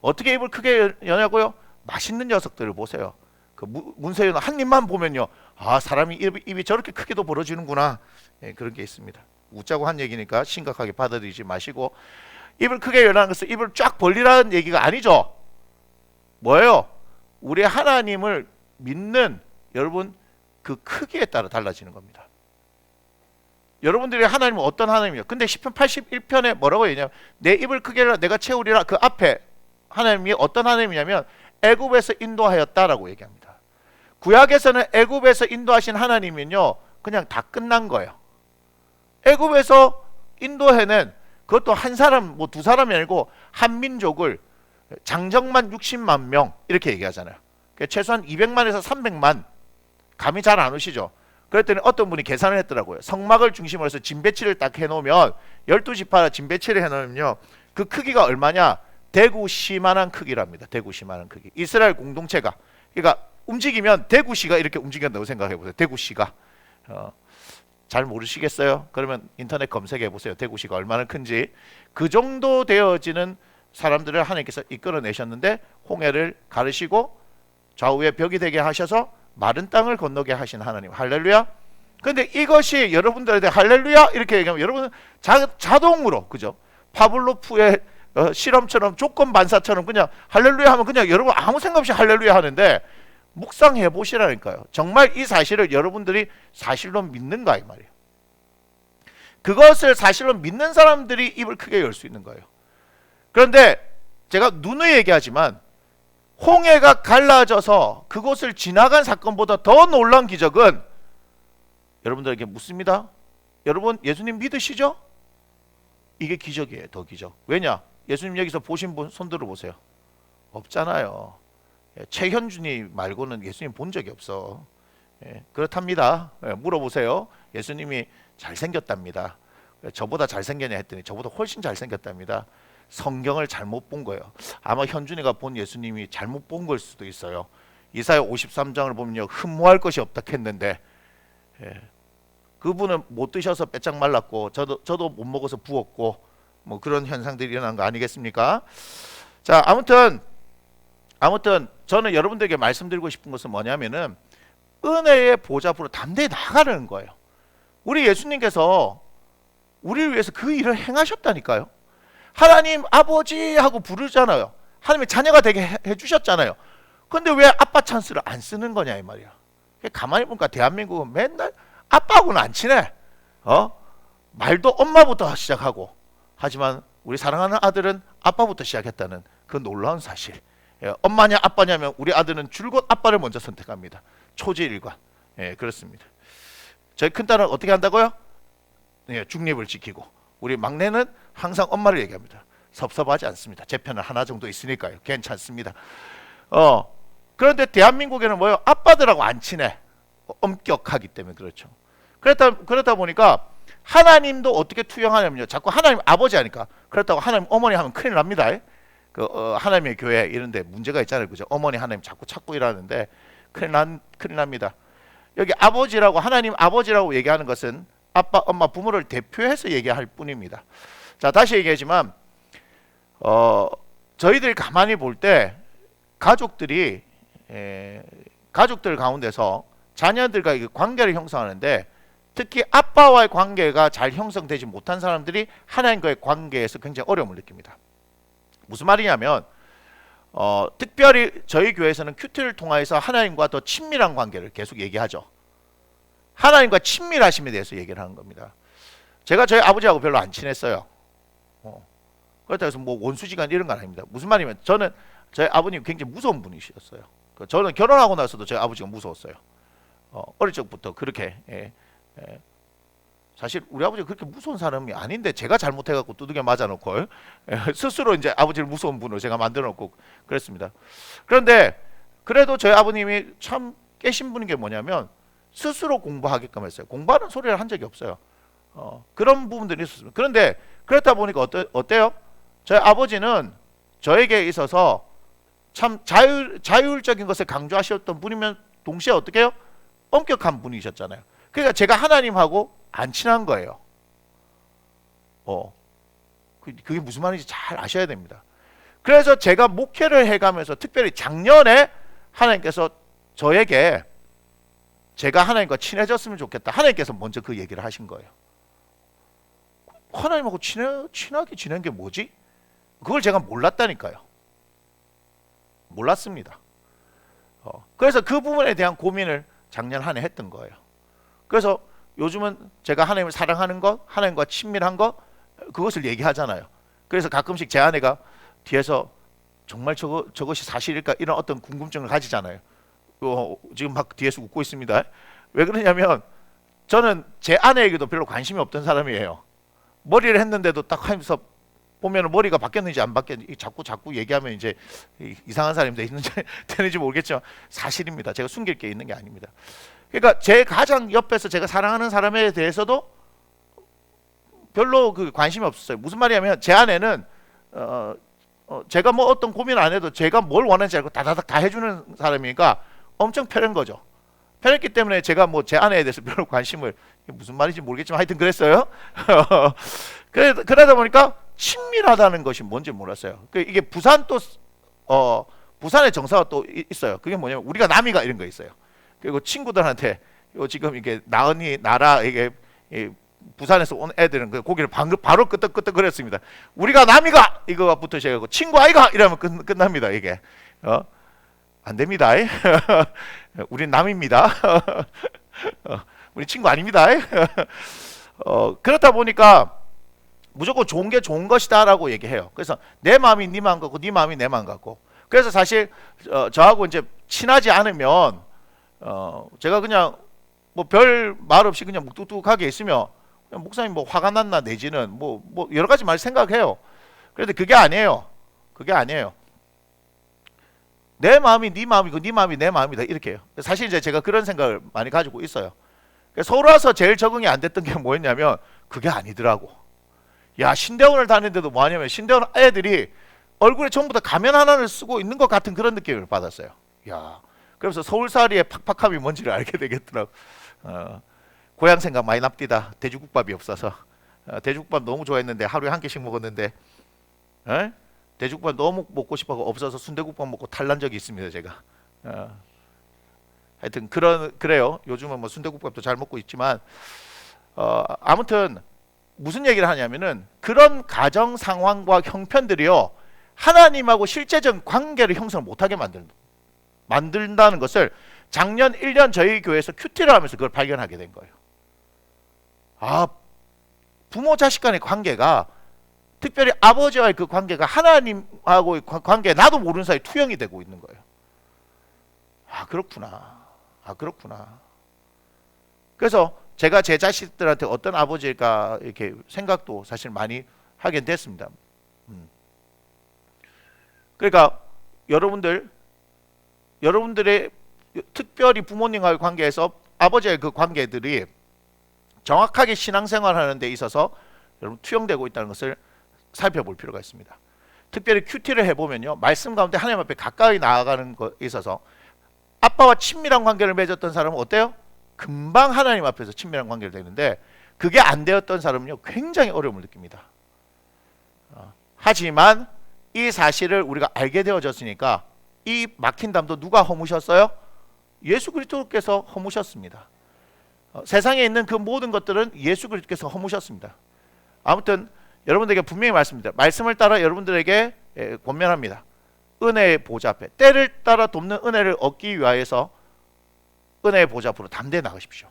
어떻게 입을 크게 여냐고요? 맛있는 녀석들을 보세요. 그 문세윤 한 입만 보면요, 아 사람이 입이 저렇게 크게도 벌어지는구나. 예, 그런 게 있습니다. 웃자고 한 얘기니까 심각하게 받아들이지 마시고, 입을 크게 열라는 것은 입을 쫙 벌리라는 얘기가 아니죠. 뭐예요? 우리 하나님을 믿는 여러분 그 크기에 따라 달라지는 겁니다. 여러분들이 하나님은 어떤 하나님이에요? 근데 시편 81편에 뭐라고 얘기하냐면 내 입을 크게 열라 내가 채우리라. 그 앞에 하나님이 어떤 하나님이냐면 애굽에서 인도하였다라고 얘기합니다. 구약에서는 애굽에서 인도하신 하나님은요 그냥 다 끝난 거예요. 애굽에서 인도해낸 그것도 한 사람 뭐 두 사람이 아니고 한 민족을 장정만 60만 명 이렇게 얘기하잖아요. 최소한 200만에서 300만 감이 잘 안 오시죠. 그랬더니 어떤 분이 계산을 했더라고요. 성막을 중심으로 해서 진배치를 딱 해놓으면 12지파 진배치를 해놓으면요 그 크기가 얼마냐? 대구시만한 크기랍니다. 대구시만한 크기. 이스라엘 공동체가 그러니까 움직이면 대구시가 이렇게 움직인다고 생각해보세요. 대구시가 잘 모르시겠어요? 그러면 인터넷 검색해보세요. 대구시가 얼마나 큰지. 그 정도 되어지는 사람들을 하나님께서 이끌어내셨는데 홍해를 가르시고 좌우에 벽이 되게 하셔서 마른 땅을 건너게 하신 하나님. 할렐루야. 근데 이것이 여러분들한테 할렐루야 이렇게 얘기하면 여러분은 자동으로 그죠? 파블로프의 실험처럼 조건 반사처럼 그냥 할렐루야 하면 그냥 여러분 아무 생각 없이 할렐루야 하는데 묵상해 보시라니까요. 정말 이 사실을 여러분들이 사실로 믿는가 이 말이에요. 그것을 사실로 믿는 사람들이 입을 크게 열 수 있는 거예요. 그런데 제가 누누이 얘기하지만 홍해가 갈라져서 그곳을 지나간 사건보다 더 놀라운 기적은 여러분들에게 묻습니다. 여러분 예수님 믿으시죠? 이게 기적이에요. 더 기적. 왜냐? 예수님 여기서 보신 분 손 들어보세요. 없잖아요. 최현준이 말고는 예수님 본 적이 없어. 그렇답니다. 물어보세요. 예수님이 잘생겼답니다. 저보다 잘생겼냐 했더니 저보다 훨씬 잘생겼답니다. 성경을 잘못 본 거예요. 아마 현준이가 본 예수님이 잘못 본 걸 수도 있어요. 이사야 53장을 보면요 흠모할 것이 없다 했는데 그분은 못 드셔서 빼짝 말랐고 저도 못 먹어서 부었고 뭐 그런 현상들이 일어난 거 아니겠습니까? 자 아무튼 저는 여러분들에게 말씀드리고 싶은 것은 뭐냐면은 은혜의 보좌 앞으로 담대히 나가는 거예요. 우리 예수님께서 우리를 위해서 그 일을 행하셨다니까요. 하나님 아버지 하고 부르잖아요. 하나님의 자녀가 되게 해주셨잖아요. 근데 왜 아빠 찬스를 안 쓰는 거냐 이 말이야. 가만히 보니까 대한민국은 맨날 아빠하고는 안 친해. 말도 엄마부터 시작하고 하지만 우리 사랑하는 아들은 아빠부터 시작했다는 그 놀라운 사실. 엄마냐 아빠냐면 우리 아들은 줄곧 아빠를 먼저 선택합니다. 초지일관. 그렇습니다. 저희 큰딸은 어떻게 한다고요? 중립을 지키고 우리 막내는 항상 엄마를 얘기합니다. 섭섭하지 않습니다. 제 편은 하나 정도 있으니까요. 괜찮습니다. 그런데 대한민국에는 뭐예요? 아빠들하고 안 친해. 엄격하기 때문에 그렇죠. 그렇다 보니까 하나님도 어떻게 투영하냐면요. 자꾸 하나님 아버지 하니까 그렇다고 하나님 어머니 하면 큰일 납니다. 하나님의 교회 이런데 문제가 있잖아요. 그죠? 어머니 하나님 자꾸 찾고 일하는데 큰일 납니다. 여기 아버지라고 하나님 아버지라고 얘기하는 것은 아빠, 엄마, 부모를 대표해서 얘기할 뿐입니다. 자, 다시 얘기하지만 저희들이 가만히 볼 때 가족들 가운데서 자녀들과 관계를 형성하는데 특히 아빠와의 관계가 잘 형성되지 못한 사람들이 하나님과의 관계에서 굉장히 어려움을 느낍니다. 무슨 말이냐면 특별히 저희 교회에서는 큐티를 통해서 하나님과 더 친밀한 관계를 계속 얘기하죠. 하나님과 친밀하심에 대해서 얘기를 하는 겁니다. 제가 저희 아버지하고 별로 안 친했어요. 그렇다고 해서 뭐 원수지간 이런 건 아닙니다. 무슨 말이냐면 저는 저희 아버님 굉장히 무서운 분이셨어요. 저는 결혼하고 나서도 저희 아버지가 무서웠어요. 어릴 적부터 그렇게 사실 우리 아버지가 그렇게 무서운 사람이 아닌데 제가 잘못해갖고 두들겨 맞아놓고 스스로 이제 아버지를 무서운 분으로 제가 만들어놓고 그랬습니다. 그런데 그래도 저희 아버님이 참 깨신 분인 게 뭐냐면 스스로 공부하게끔 했어요. 공부하는 소리를 한 적이 없어요. 그런 부분들이 있었습니다. 그런데 그렇다 보니까 어때요? 저희 아버지는 저에게 있어서 참 자율적인 것을 강조하셨던 분이면 동시에 어떻게 해요? 엄격한 분이셨잖아요. 그러니까 제가 하나님하고 안 친한 거예요. 그게 무슨 말인지 잘 아셔야 됩니다. 그래서 제가 목회를 해가면서 특별히 작년에 하나님께서 저에게 제가 하나님과 친해졌으면 좋겠다. 하나님께서 먼저 그 얘기를 하신 거예요. 하나님하고 친하게 지낸 게 뭐지? 그걸 제가 몰랐다니까요. 몰랐습니다. 그래서 그 부분에 대한 고민을 작년 한 해 했던 거예요. 그래서 요즘은 제가 하나님을 사랑하는 것, 하나님과 친밀한 것, 그것을 얘기하잖아요. 그래서 가끔씩 제 아내가 뒤에서 정말 저것이 사실일까 이런 어떤 궁금증을 가지잖아요. 지금 막 뒤에서 웃고 있습니다. 왜 그러냐면 저는 제 아내에게도 별로 관심이 없던 사람이에요. 머리를 했는데도 딱 하면서 보면 머리가 바뀌었는지 안 바뀌었는지 자꾸 얘기하면 이제 이상한 사람이 되는지 모르겠지만 사실입니다. 제가 숨길 게 있는 게 아닙니다. 그러니까 제 가장 옆에서 제가 사랑하는 사람에 대해서도 별로 그 관심이 없었어요. 무슨 말이냐면 제 아내는 제가 뭐 어떤 고민 안 해도 제가 뭘 원하는지 알고 다다닥 다 해주는 사람이니까 엄청 편한 거죠. 편했기 때문에 제가 뭐 제 아내에 대해서 별로 관심을 무슨 말인지 모르겠지만 하여튼 그랬어요. 그러다 보니까 친밀하다는 것이 뭔지 몰랐어요. 이게 부산 또 부산의 정서가 또 있어요. 그게 뭐냐면 우리가 남이가 이런 거 있어요. 그리고 친구들한테 지금 이게 나은이 나라 이게 부산에서 온 애들은 그 고기를 바로 끄떡끄떡거렸습니다. 우리가 남이가 이거부터 시작하고 친구 아이가 이러면 끝납니다. 이게 안 됩니다. 우린 남입니다. 우리 친구 아닙니다. 그렇다 보니까 무조건 좋은 게 좋은 것이다라고 얘기해요. 그래서 내 마음이 네 마음 같고 네 마음이 내 마음 같고. 그래서 사실 저하고 이제 친하지 않으면 제가 그냥 뭐 별 말 없이 그냥 묵뚝뚝하게 있으면 그냥 목사님 뭐 화가 났나 내지는 뭐 여러 가지 말 생각해요. 그런데 그게 아니에요. 그게 아니에요. 내 마음이 네 마음이고 네 마음이 내 마음이다 이렇게 해요. 사실 이제 제가 그런 생각을 많이 가지고 있어요. 서울 와서 제일 적응이 안 됐던 게 뭐였냐면 그게 아니더라고. 야, 신대원을 다니는데도 뭐하냐면 신대원 애들이 얼굴에 전부 다 가면 하나를 쓰고 있는 것 같은 그런 느낌을 받았어요. 야, 그래서 서울살이의 팍팍함이 뭔지를 알게 되겠더라고. 고향 생각 많이 납디다. 돼지국밥이 없어서. 돼지국밥 너무 좋아했는데 하루에 한 개씩 먹었는데 돼지국밥 너무 먹고 싶어서 없어서 순대국밥 먹고 탈난 적이 있습니다. 제가. 하여튼 그래요. 요즘은 뭐 순대국밥도 잘 먹고 있지만 아무튼 무슨 얘기를 하냐면은 그런 가정 상황과 형편들이요 하나님하고 실제적 관계를 형성을 못하게 만든다는 것을 작년 1년 저희 교회에서 큐티를 하면서 그걸 발견하게 된 거예요. 부모 자식 간의 관계가 특별히 아버지와의 그 관계가 하나님하고의 관계 나도 모르는 사이에 투영이 되고 있는 거예요. 그렇구나. 그래서 제가 제 자식들한테 어떤 아버지일까 이렇게 생각도 사실 많이 하게 됐습니다. 그러니까 여러분들의 특별히 부모님과의 관계에서 아버지의 그 관계들이 정확하게 신앙생활 하는 데 있어서 여러분 투영되고 있다는 것을 살펴볼 필요가 있습니다. 특별히 큐티를 해보면요 말씀 가운데 하나님 앞에 가까이 나아가는 것에 있어서 아빠와 친밀한 관계를 맺었던 사람은 어때요? 금방 하나님 앞에서 친밀한 관계를 되는데 그게 안 되었던 사람은요 굉장히 어려움을 느낍니다. 하지만 이 사실을 우리가 알게 되어졌으니까 이 막힌 담도 누가 허무셨어요? 예수 그리스도께서 허무셨습니다. 세상에 있는 그 모든 것들은 예수 그리스도께서 허무셨습니다. 아무튼 여러분들에게 분명히 말씀드립니다. 말씀을 따라 여러분들에게 권면합니다. 은혜의 보좌 앞에 때를 따라 돕는 은혜를 얻기 위하여서 은혜의 보좌 앞으로 담대히 나가십시오.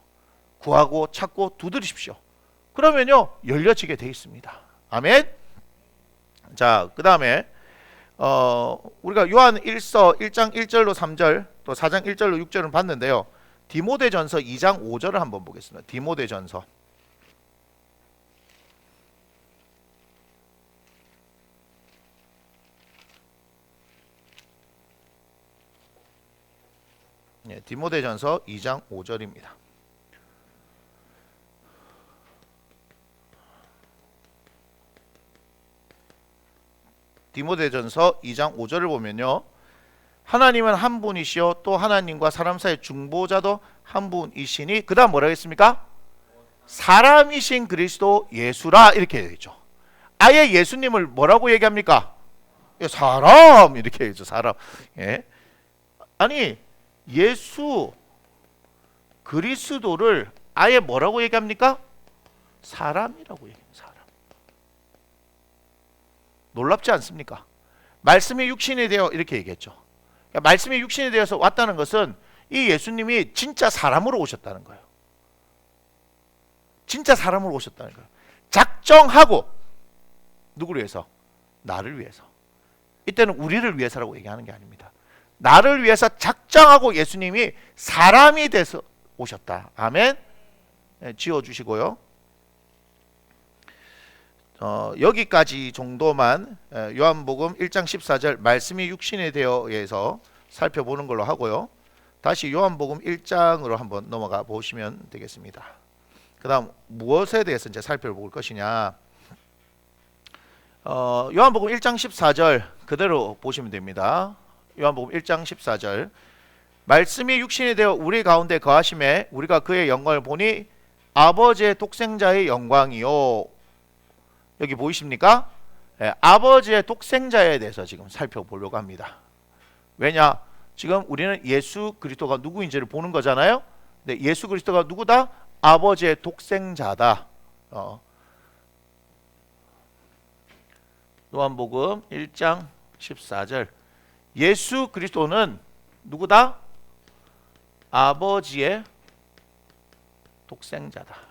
구하고 찾고 두드리십시오. 그러면요 열려지게 돼 있습니다. 아멘. 자, 그 다음에 우리가 요한 1서 1장 1절로 3절 또 4장 1절로 6절을 봤는데요. 디모데전서 2장 5절을 한번 보겠습니다. 디모데전서 디모데전서 2장 5절입니다. 디모데전서 2장 5절을 보면요. 하나님은 한 분이시요 또 하나님과 사람 사이의 중보자도 한 분이시니 그 다음 뭐라고 했습니까? 사람이신 그리스도 예수라 이렇게 되죠. 아예 예수님을 뭐라고 얘기합니까? 사람 이렇게 얘기죠. 사람. 예. 아니 예수 그리스도를 아예 뭐라고 얘기합니까? 사람이라고 얘기해요. 사람. 놀랍지 않습니까? 말씀이 육신이 되어 이렇게 얘기했죠. 그러니까 말씀이 육신이 되어서 왔다는 것은 이 예수님이 진짜 사람으로 오셨다는 거예요. 진짜 사람으로 오셨다는 거예요. 작정하고 누구를 위해서? 나를 위해서. 이때는 우리를 위해서라고 얘기하는 게 아닙니다. 나를 위해서 작정하고 예수님이 사람이 돼서 오셨다. 아멘. 지어주시고요. 여기까지 정도만 요한복음 1장 14절 말씀이 육신이 되어에서 살펴보는 걸로 하고요. 다시 요한복음 1장으로 한번 넘어가 보시면 되겠습니다. 그 다음 무엇에 대해서 이제 살펴볼 것이냐. 요한복음 1장 14절 그대로 보시면 됩니다. 요한복음 1장 14절 말씀이 육신이 되어 우리 가운데 거하심에 우리가 그의 영광을 보니 아버지의 독생자의 영광이요. 여기 보이십니까? 아버지의 독생자에 대해서 지금 살펴보려고 합니다. 왜냐? 지금 우리는 예수 그리스도가 누구인지를 보는 거잖아요. 근데 예수 그리스도가 누구다? 아버지의 독생자다. 요한복음 1장 14절 예수 그리스도는 누구다? 아버지의 독생자다.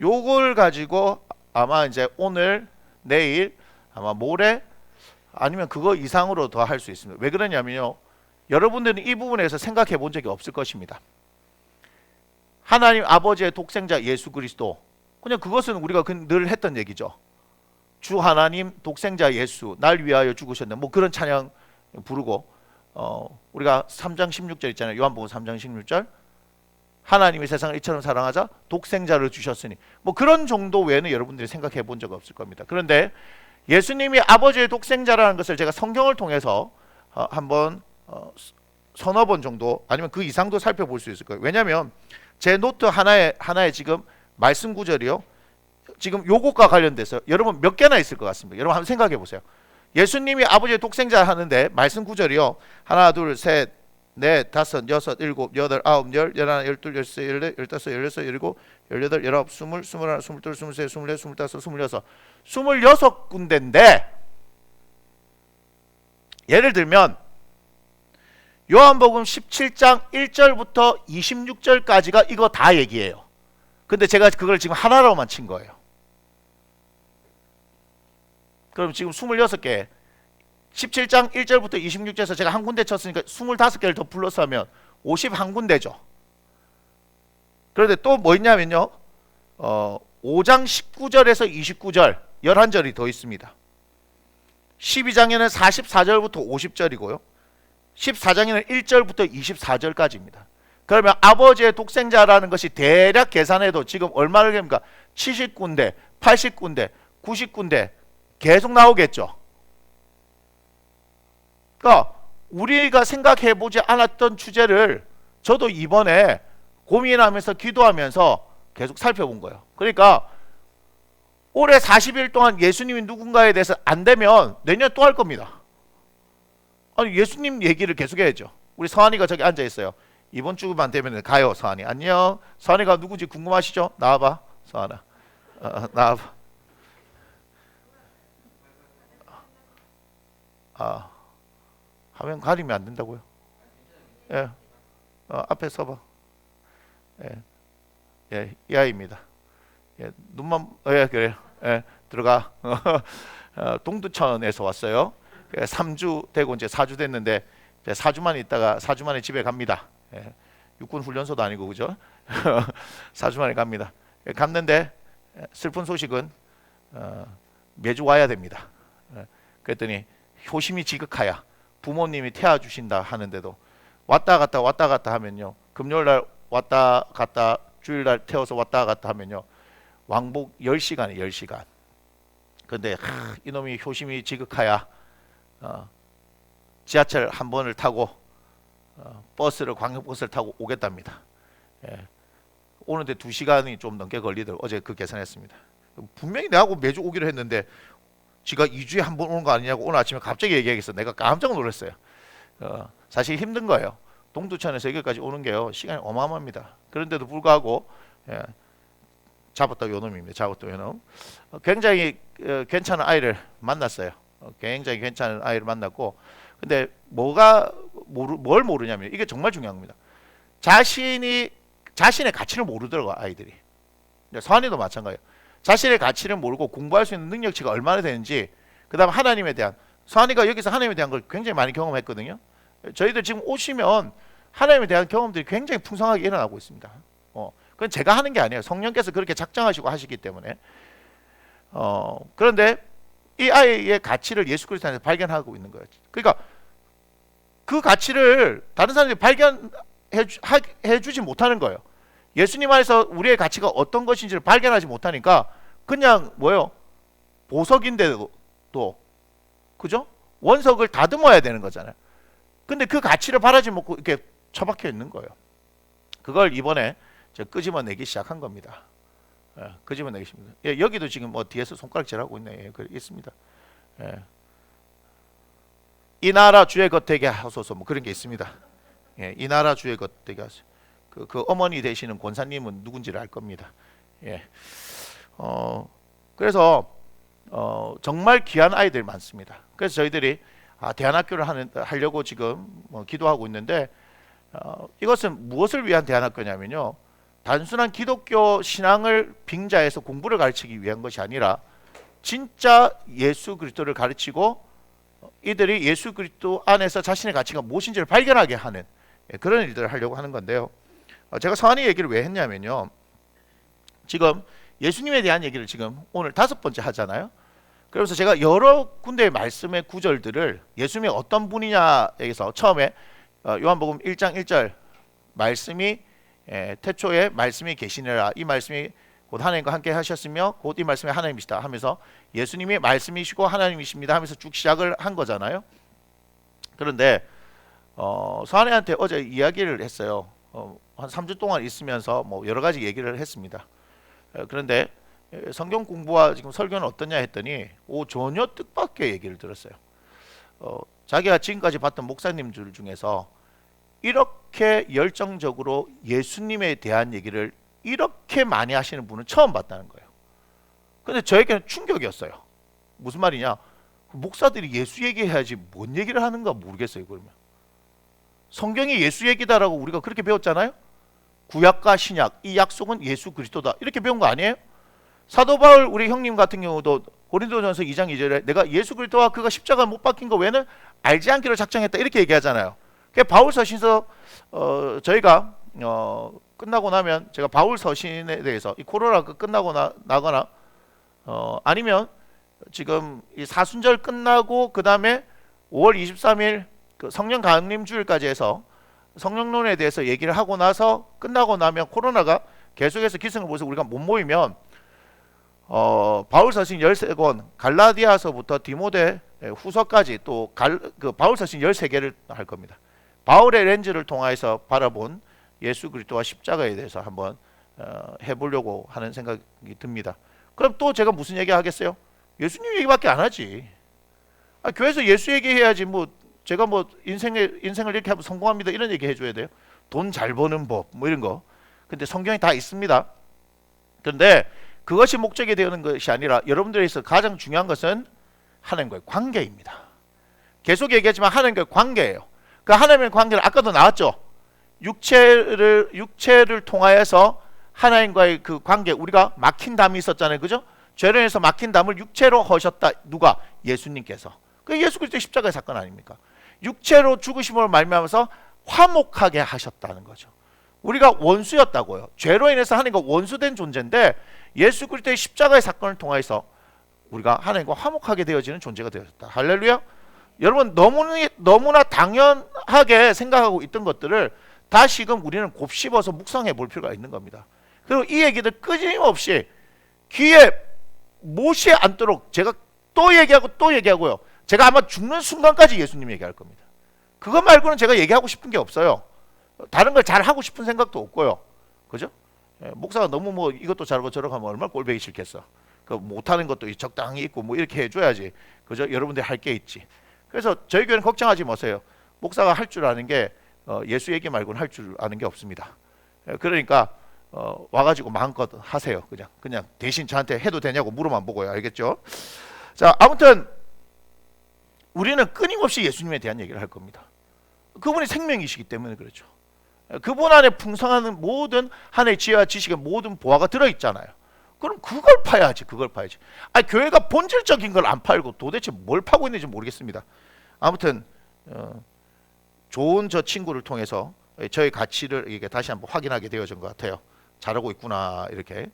요걸 가지고 아마 이제 오늘 내일 아마 모레 아니면 그거 이상으로 더 할 수 있습니다. 왜 그러냐면요. 여러분들은 이 부분에서 생각해 본 적이 없을 것입니다. 하나님 아버지의 독생자 예수 그리스도 그냥 그것은 우리가 늘 했던 얘기죠. 주 하나님 독생자 예수 날 위하여 죽으셨네. 뭐 그런 찬양 부르고 우리가 3장 16절 있잖아요. 요한복음 3장 16절 하나님이 세상을 이처럼 사랑하자 독생자를 주셨으니 뭐 그런 정도 외에는 여러분들이 생각해 본 적 없을 겁니다. 그런데 예수님이 아버지의 독생자라는 것을 제가 성경을 통해서 한번 서너 번 정도 아니면 그 이상도 살펴볼 수 있을 거예요. 왜냐하면 제 노트 하나에 지금 말씀 구절이요. 지금 요것과 관련돼서 여러분 몇 개나 있을 것 같습니다. 여러분 한번 생각해 보세요. 예수님이 아버지의 독생자 하는데 말씀 구절이요. 하나, 둘, 셋, 넷, 다섯, 여섯, 일곱, 여덟, 아홉, 열, 열하나, 열둘, 열세, 열넷, 열다섯, 열여섯, 열일곱, 열여덟, 열아홉, 스물, 스물하나, 스물둘, 스물셋, 스물넷, 스물다섯, 스물여섯, 26군데인데 예를 들면 요한복음 17장 1절부터 26절까지가 이거 다 얘기해요. 근데 제가 그걸 지금 하나로만 친 거예요. 그럼 지금 26개 17장 1절부터 26절에서 제가 한 군데 쳤으니까 25개를 더 플러스 하면 51군데죠. 그런데 또 뭐 있냐면요 5장 19절에서 29절 11절이 더 있습니다. 12장에는 44절부터 50절이고요 14장에는 1절부터 24절까지입니다. 그러면 아버지의 독생자라는 것이 대략 계산해도 지금 얼마를 합니까? 70군데, 80군데, 90군데 계속 나오겠죠. 그러니까 우리가 생각해보지 않았던 주제를 저도 이번에 고민하면서 기도하면서 계속 살펴본 거예요. 그러니까 올해 40일 동안 예수님이 누군가에 대해서 안 되면 내년에 또 할 겁니다. 아니 예수님 얘기를 계속 해야죠. 우리 서한이가 저기 앉아 있어요. 이번 주만 되면 가요. 서한이 안녕. 서한이가 누구지 궁금하시죠? 나와봐. 서한아 나와봐. 화면 가리면 안 된다고요? 예. 앞에 서봐. 예. 예, 이 아이입니다. 예, 눈만 그래요. 예, 들어가. 동두천에서 왔어요. 3주 되고 이제 4주 됐는데 4주만 있다가 4주 만에 집에 갑니다. 예, 육군 훈련소도 아니고 그죠? 4주 만에 갑니다. 예, 갔는데 슬픈 소식은 매주 와야 됩니다. 예, 그랬더니 효심이 지극하야 부모님이 태워주신다 하는데도 왔다 갔다 하면요, 금요일날 왔다 갔다, 주일날 태워서 왔다 갔다 하면요, 왕복 10시간에 10시간. 근데 이놈이 효심이 지극하야 지하철 한 번을 타고 광역버스를 타고 오겠답니다. 예. 오는데 2시간이 좀 넘게 걸리더라고요. 어제 그 계산했습니다. 분명히 내하고 매주 오기로 했는데 지가 2주에 한 번 오는 거 아니냐고 오늘 아침에 갑자기 얘기하겠어. 내가 깜짝 놀랐어요. 사실 힘든 거예요. 동두천에서 여기까지 오는 게요, 시간이 어마어마합니다. 그런데도 불구하고 잡았다 요놈입니다. 잡았다 요놈. 굉장히 괜찮은 아이를 만났어요. 굉장히 괜찮은 아이를 만났고, 근데 뭘 모르냐면, 이게 정말 중요한 겁니다. 자신의 가치를 모르더라고, 아이들이. 서한이도 마찬가지예요. 자신의 가치를 모르고 공부할 수 있는 능력치가 얼마나 되는지, 그 다음 하나님에 대한, 서한이가 여기서 하나님에 대한 걸 굉장히 많이 경험했거든요. 저희들 지금 오시면 하나님에 대한 경험들이 굉장히 풍성하게 일어나고 있습니다. 그건 제가 하는 게 아니에요. 성령께서 그렇게 작정하시고 하시기 때문에. 그런데 이 아이의 가치를 예수 그리스도 안에서 발견하고 있는 거예요. 그러니까 그 가치를 다른 사람들이 발견해 주지 못하는 거예요. 예수님 안에서 우리의 가치가 어떤 것인지를 발견하지 못하니까 그냥 보석인데도 그죠? 원석을 다듬어야 되는 거잖아요. 근데 그 가치를 바라지 못하고 이렇게 처박혀 있는 거예요. 그걸 이번에 끄집어내기 시작한 겁니다. 끄집어내겠습니다. 예, 여기도 지금 뒤에서 손가락질하고 있네. 있습니다. 예. 이 나라 주의 것 되게 하소서, 그런 게 있습니다. 예, 이 나라 주의 것 되게 하소서. 그 어머니 되시는 권사님은 누군지를 알 겁니다. 예. 그래서 정말 귀한 아이들이 많습니다. 그래서 저희들이 대안학교를 하려고 지금 기도하고 있는데, 이것은 무엇을 위한 대안학교냐면요, 단순한 기독교 신앙을 빙자해서 공부를 가르치기 위한 것이 아니라 진짜 예수 그리스도를 가르치고 이들이 예수 그리스도 안에서 자신의 가치가 무엇인지를 발견하게 하는 그런 일들을 하려고 하는 건데요. 제가 서한이 얘기를 왜 했냐면요, 지금 예수님에 대한 얘기를 지금 오늘 5번째 하잖아요. 그래서 제가 여러 군데의 말씀의 구절들을 예수님이 어떤 분이냐에서 처음에 요한복음 1장 1절 말씀이 태초에 말씀이 계시니라, 이 말씀이 곧 하나님과 함께 하셨으며 곧 이 말씀이 하나님이시다 하면서 예수님이 말씀이시고 하나님이십니다 하면서 쭉 시작을 한 거잖아요. 그런데 서한이한테 어제 이야기를 했어요. 한 3주 동안 있으면서 여러 가지 얘기를 했습니다. 그런데 성경 공부와 지금 설교는 어떠냐 했더니 전혀 뜻밖의 얘기를 들었어요. 자기가 지금까지 봤던 목사님들 중에서 이렇게 열정적으로 예수님에 대한 얘기를 이렇게 많이 하시는 분은 처음 봤다는 거예요. 근데 저에게는 충격이었어요. 무슨 말이냐, 목사들이 예수 얘기해야지 뭔 얘기를 하는가 모르겠어요. 그러면 성경이 예수 얘기다라고 우리가 그렇게 배웠잖아요. 구약과 신약, 이 약속은 예수 그리스도다, 이렇게 배운 거 아니에요? 사도 바울 우리 형님 같은 경우도 고린도전서 2장 2절에 내가 예수 그리스도와 그가 십자가에 못 박힌 거 외에는 알지 않기로 작정했다, 이렇게 얘기하잖아요. 바울 서신서 저희가 끝나고 나면 제가 바울 서신에 대해서 이 코로나가 끝나고 나거나 아니면 지금 이 사순절 끝나고 그 다음에 5월 23일 그 성령 강림 주일까지 해서 성령론에 대해서 얘기를 하고 나서 끝나고 나면 코로나가 계속해서 기승을 부려서 우리가 못 모이면 바울 서신 13권, 갈라디아서부터 디모데 후서까지 또 그 바울 서신 13개를 할 겁니다. 바울의 렌즈를 통해서 바라본 예수 그리스도와 십자가에 대해서 한번 해보려고 하는 생각이 듭니다. 그럼 또 제가 무슨 얘기 하겠어요? 예수님 얘기밖에 안 하지. 교회에서 예수 얘기해야지 제가 인생을 이렇게 하면 성공합니다 이런 얘기 해줘야 돼요? 돈 잘 버는 법 이런 거. 근데 성경에 다 있습니다. 그런데 그것이 목적이 되는 것이 아니라 여러분들에서 가장 중요한 것은 하나님과의 관계입니다. 계속 얘기하지만 하나님과의 관계예요. 그 하나님의 관계를 아까도 나왔죠. 육체를 통하여서 하나님과의 그 관계, 우리가 막힌 담이 있었잖아요, 그죠? 죄로 인해서 막힌 담을 육체로 허셨다. 누가? 예수님께서. 그 예수 그리스도의 십자가의 사건 아닙니까? 육체로 죽으심으로 말미암아서 화목하게 하셨다는 거죠. 우리가 원수였다고요. 죄로 인해서 하나님과 원수된 존재인데 예수 그리스도의 십자가의 사건을 통해서 우리가 하나님과 화목하게 되어지는 존재가 되었다. 할렐루야. 여러분, 너무나 당연하게 생각하고 있던 것들을 다시금 우리는 곱씹어서 묵상해 볼 필요가 있는 겁니다. 그리고 이 얘기들 끊임없이 귀에 못이 앉도록 제가 또 얘기하고 또 얘기하고요. 제가 아마 죽는 순간까지 예수님 얘기할 겁니다. 그것 말고는 제가 얘기하고 싶은 게 없어요. 다른 걸 잘 하고 싶은 생각도 없고요. 그죠? 목사가 너무 뭐 이것도 잘하고 저러고 하면 얼마나 꼴보기 싫겠어. 그 못하는 것도 적당히 있고 뭐 이렇게 해줘야지. 그죠? 여러분들 할 게 있지. 그래서 저희 교회는 걱정하지 마세요. 목사가 할 줄 아는 게 예수 얘기 말고는 할 줄 아는 게 없습니다. 그러니까 와가지고 마음껏 하세요. 그냥 대신 저한테 해도 되냐고 물어만 보고요. 알겠죠? 자, 아무튼 우리는 끊임없이 예수님에 대한 얘기를 할 겁니다. 그분이 생명이시기 때문에 그렇죠. 그분 안에 풍성한 모든 하나님의 지혜와 지식의 모든 보화가 들어있잖아요. 그럼 그걸 파야지. 아니, 교회가 본질적인 걸 안 팔고 도대체 뭘 파고 있는지 모르겠습니다. 아무튼 좋은 저 친구를 통해서 저의 가치를 이게 다시 한번 확인하게 되어진 것 같아요. 잘하고 있구나 이렇게.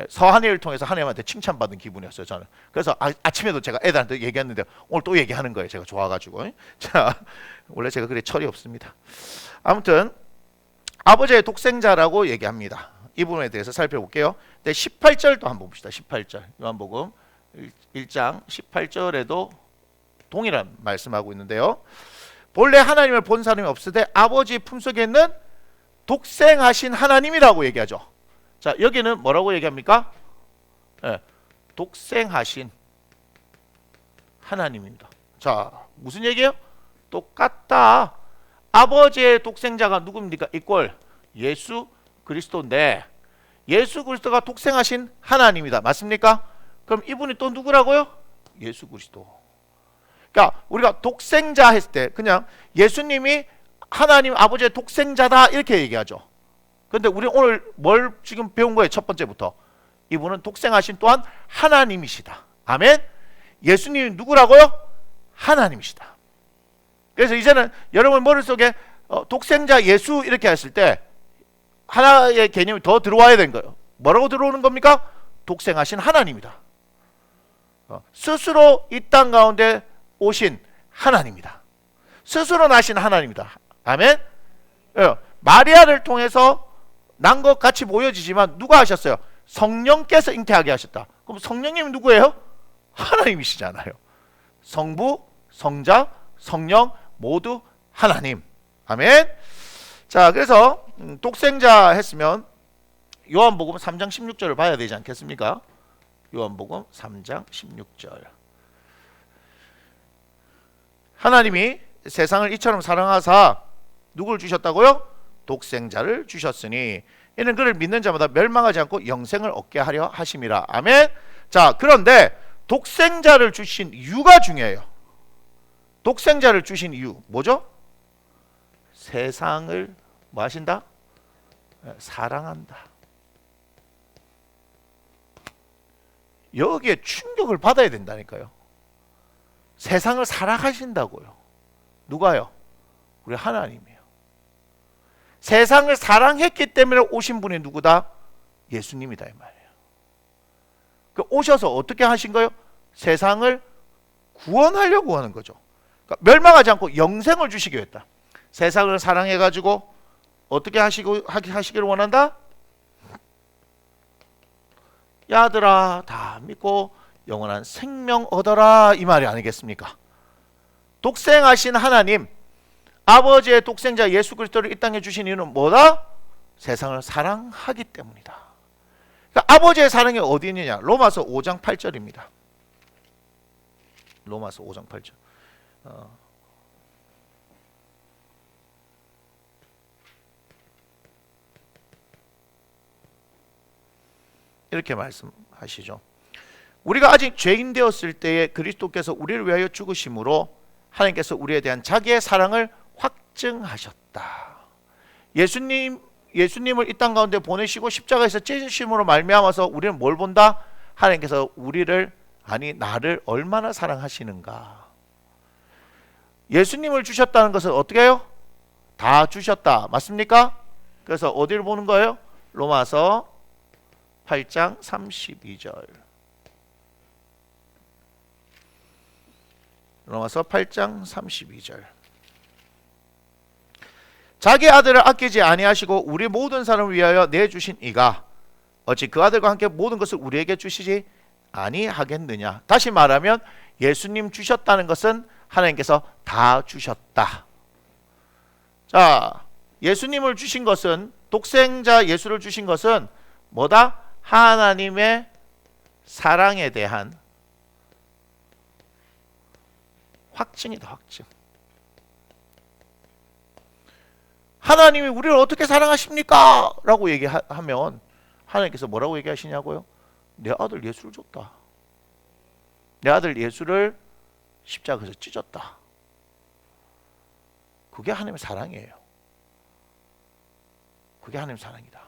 서한이를 통해서 하나님한테 칭찬받은 기분이었어요, 저는. 그래서 아침에도 제가 애들한테 얘기했는데 오늘 또 얘기하는 거예요. 제가 좋아가지고. 자, 원래 제가 그래 철이 없습니다. 아무튼 아버지의 독생자라고 얘기합니다. 이 부분에 대해서 살펴볼게요. 18절도 한번 봅시다. 18절 요한복음 1장 18절에도 동일한 말씀하고 있는데요. 본래 하나님을 본 사람이 없으되 아버지의 품속에 있는 독생하신 하나님이라고 얘기하죠. 자, 여기는 뭐라고 얘기합니까? 독생하신 하나님입니다. 자, 무슨 얘기예요? 똑같다. 아버지의 독생자가 누굽니까? 이꼴 예수 그리스도인데 예수 그리스도가 독생하신 하나님이다. 맞습니까? 그럼 이분이 또 누구라고요? 예수 그리스도. 그러니까 우리가 독생자 했을 때 그냥 예수님이 하나님 아버지의 독생자다 이렇게 얘기하죠. 그런데 우리 오늘 뭘 지금 배운 거예요? 첫 번째부터 이분은 독생하신 또한 하나님이시다. 아멘. 예수님이 누구라고요? 하나님이시다. 그래서 이제는 여러분 머릿속에 독생자 예수 이렇게 했을 때 하나의 개념이 더 들어와야 되는 거예요. 뭐라고 들어오는 겁니까? 독생하신 하나님이다. 스스로 이 땅 가운데 오신 하나님이다. 스스로 나신 하나님이다. 아멘. 마리아를 통해서 난 것 같이 보여지지만 누가 하셨어요? 성령께서 잉태하게 하셨다. 그럼 성령님이 누구예요? 하나님이시잖아요. 성부, 성자, 성령 모두 하나님. 아멘. 자, 그래서 독생자 했으면 요한복음 3장 16절을 봐야 되지 않겠습니까? 요한복음 3장 16절. 하나님이 세상을 이처럼 사랑하사 누굴 주셨다고요? 독생자를 주셨으니 이는 그를 믿는 자마다 멸망하지 않고 영생을 얻게 하려 하심이라. 아멘. 자, 그런데 독생자를 주신 이유가 중요해요. 독생자를 주신 이유 뭐죠? 세상을 뭐 하신다? 사랑한다. 여기에 충격을 받아야 된다니까요. 세상을 사랑하신다고요. 누가요? 우리 하나님이에요. 세상을 사랑했기 때문에 오신 분이 누구다? 예수님이다 이 말이에요. 그 오셔서 어떻게 하신 거예요? 세상을 구원하려고 하는 거죠. 그러니까 멸망하지 않고 영생을 주시기 했다. 세상을 사랑해가지고 어떻게 하시기를 원한다? 야들아 다 믿고 영원한 생명 얻어라 이 말이 아니겠습니까? 독생하신 하나님 아버지의 독생자 예수 그리스도를 이 땅에 주신 이유는 뭐다? 세상을 사랑하기 때문이다. 그러니까 아버지의 사랑이 어디 있느냐? 로마서 5장 8절입니다. 로마서 5장 8절. 이렇게 말씀하시죠. 우리가 아직 죄인 되었을 때에 그리스도께서 우리를 위하여 죽으심으로 하나님께서 우리에 대한 자기의 사랑을 확증하셨다. 예수님 예수님을 이 땅 가운데 보내시고 십자가에서 찢으심으로 말미암아서 우리는 뭘 본다? 하나님께서 나를 얼마나 사랑하시는가. 예수님을 주셨다는 것은 어떻게 해요? 다 주셨다. 맞습니까? 그래서 어디를 보는 거예요? 로마서 8장 32절. 로마서 8장 32절. 자기 아들을 아끼지 아니하시고 우리 모든 사람을 위하여 내주신 이가 어찌 그 아들과 함께 모든 것을 우리에게 주시지 아니하겠느냐. 다시 말하면 예수님 주셨다는 것은 하나님께서 다 주셨다. 자, 예수님을 주신 것은, 독생자 예수를 주신 것은 뭐다? 하나님의 사랑에 대한 확증이다. 확증. 하나님이 우리를 어떻게 사랑하십니까? 라고 얘기하면 하나님께서 뭐라고 얘기하시냐고요? 내 아들 예수를 줬다. 내 아들 예수를 십자가에서 찢었다. 그게 하나님의 사랑이에요. 그게 하나님의 사랑이다.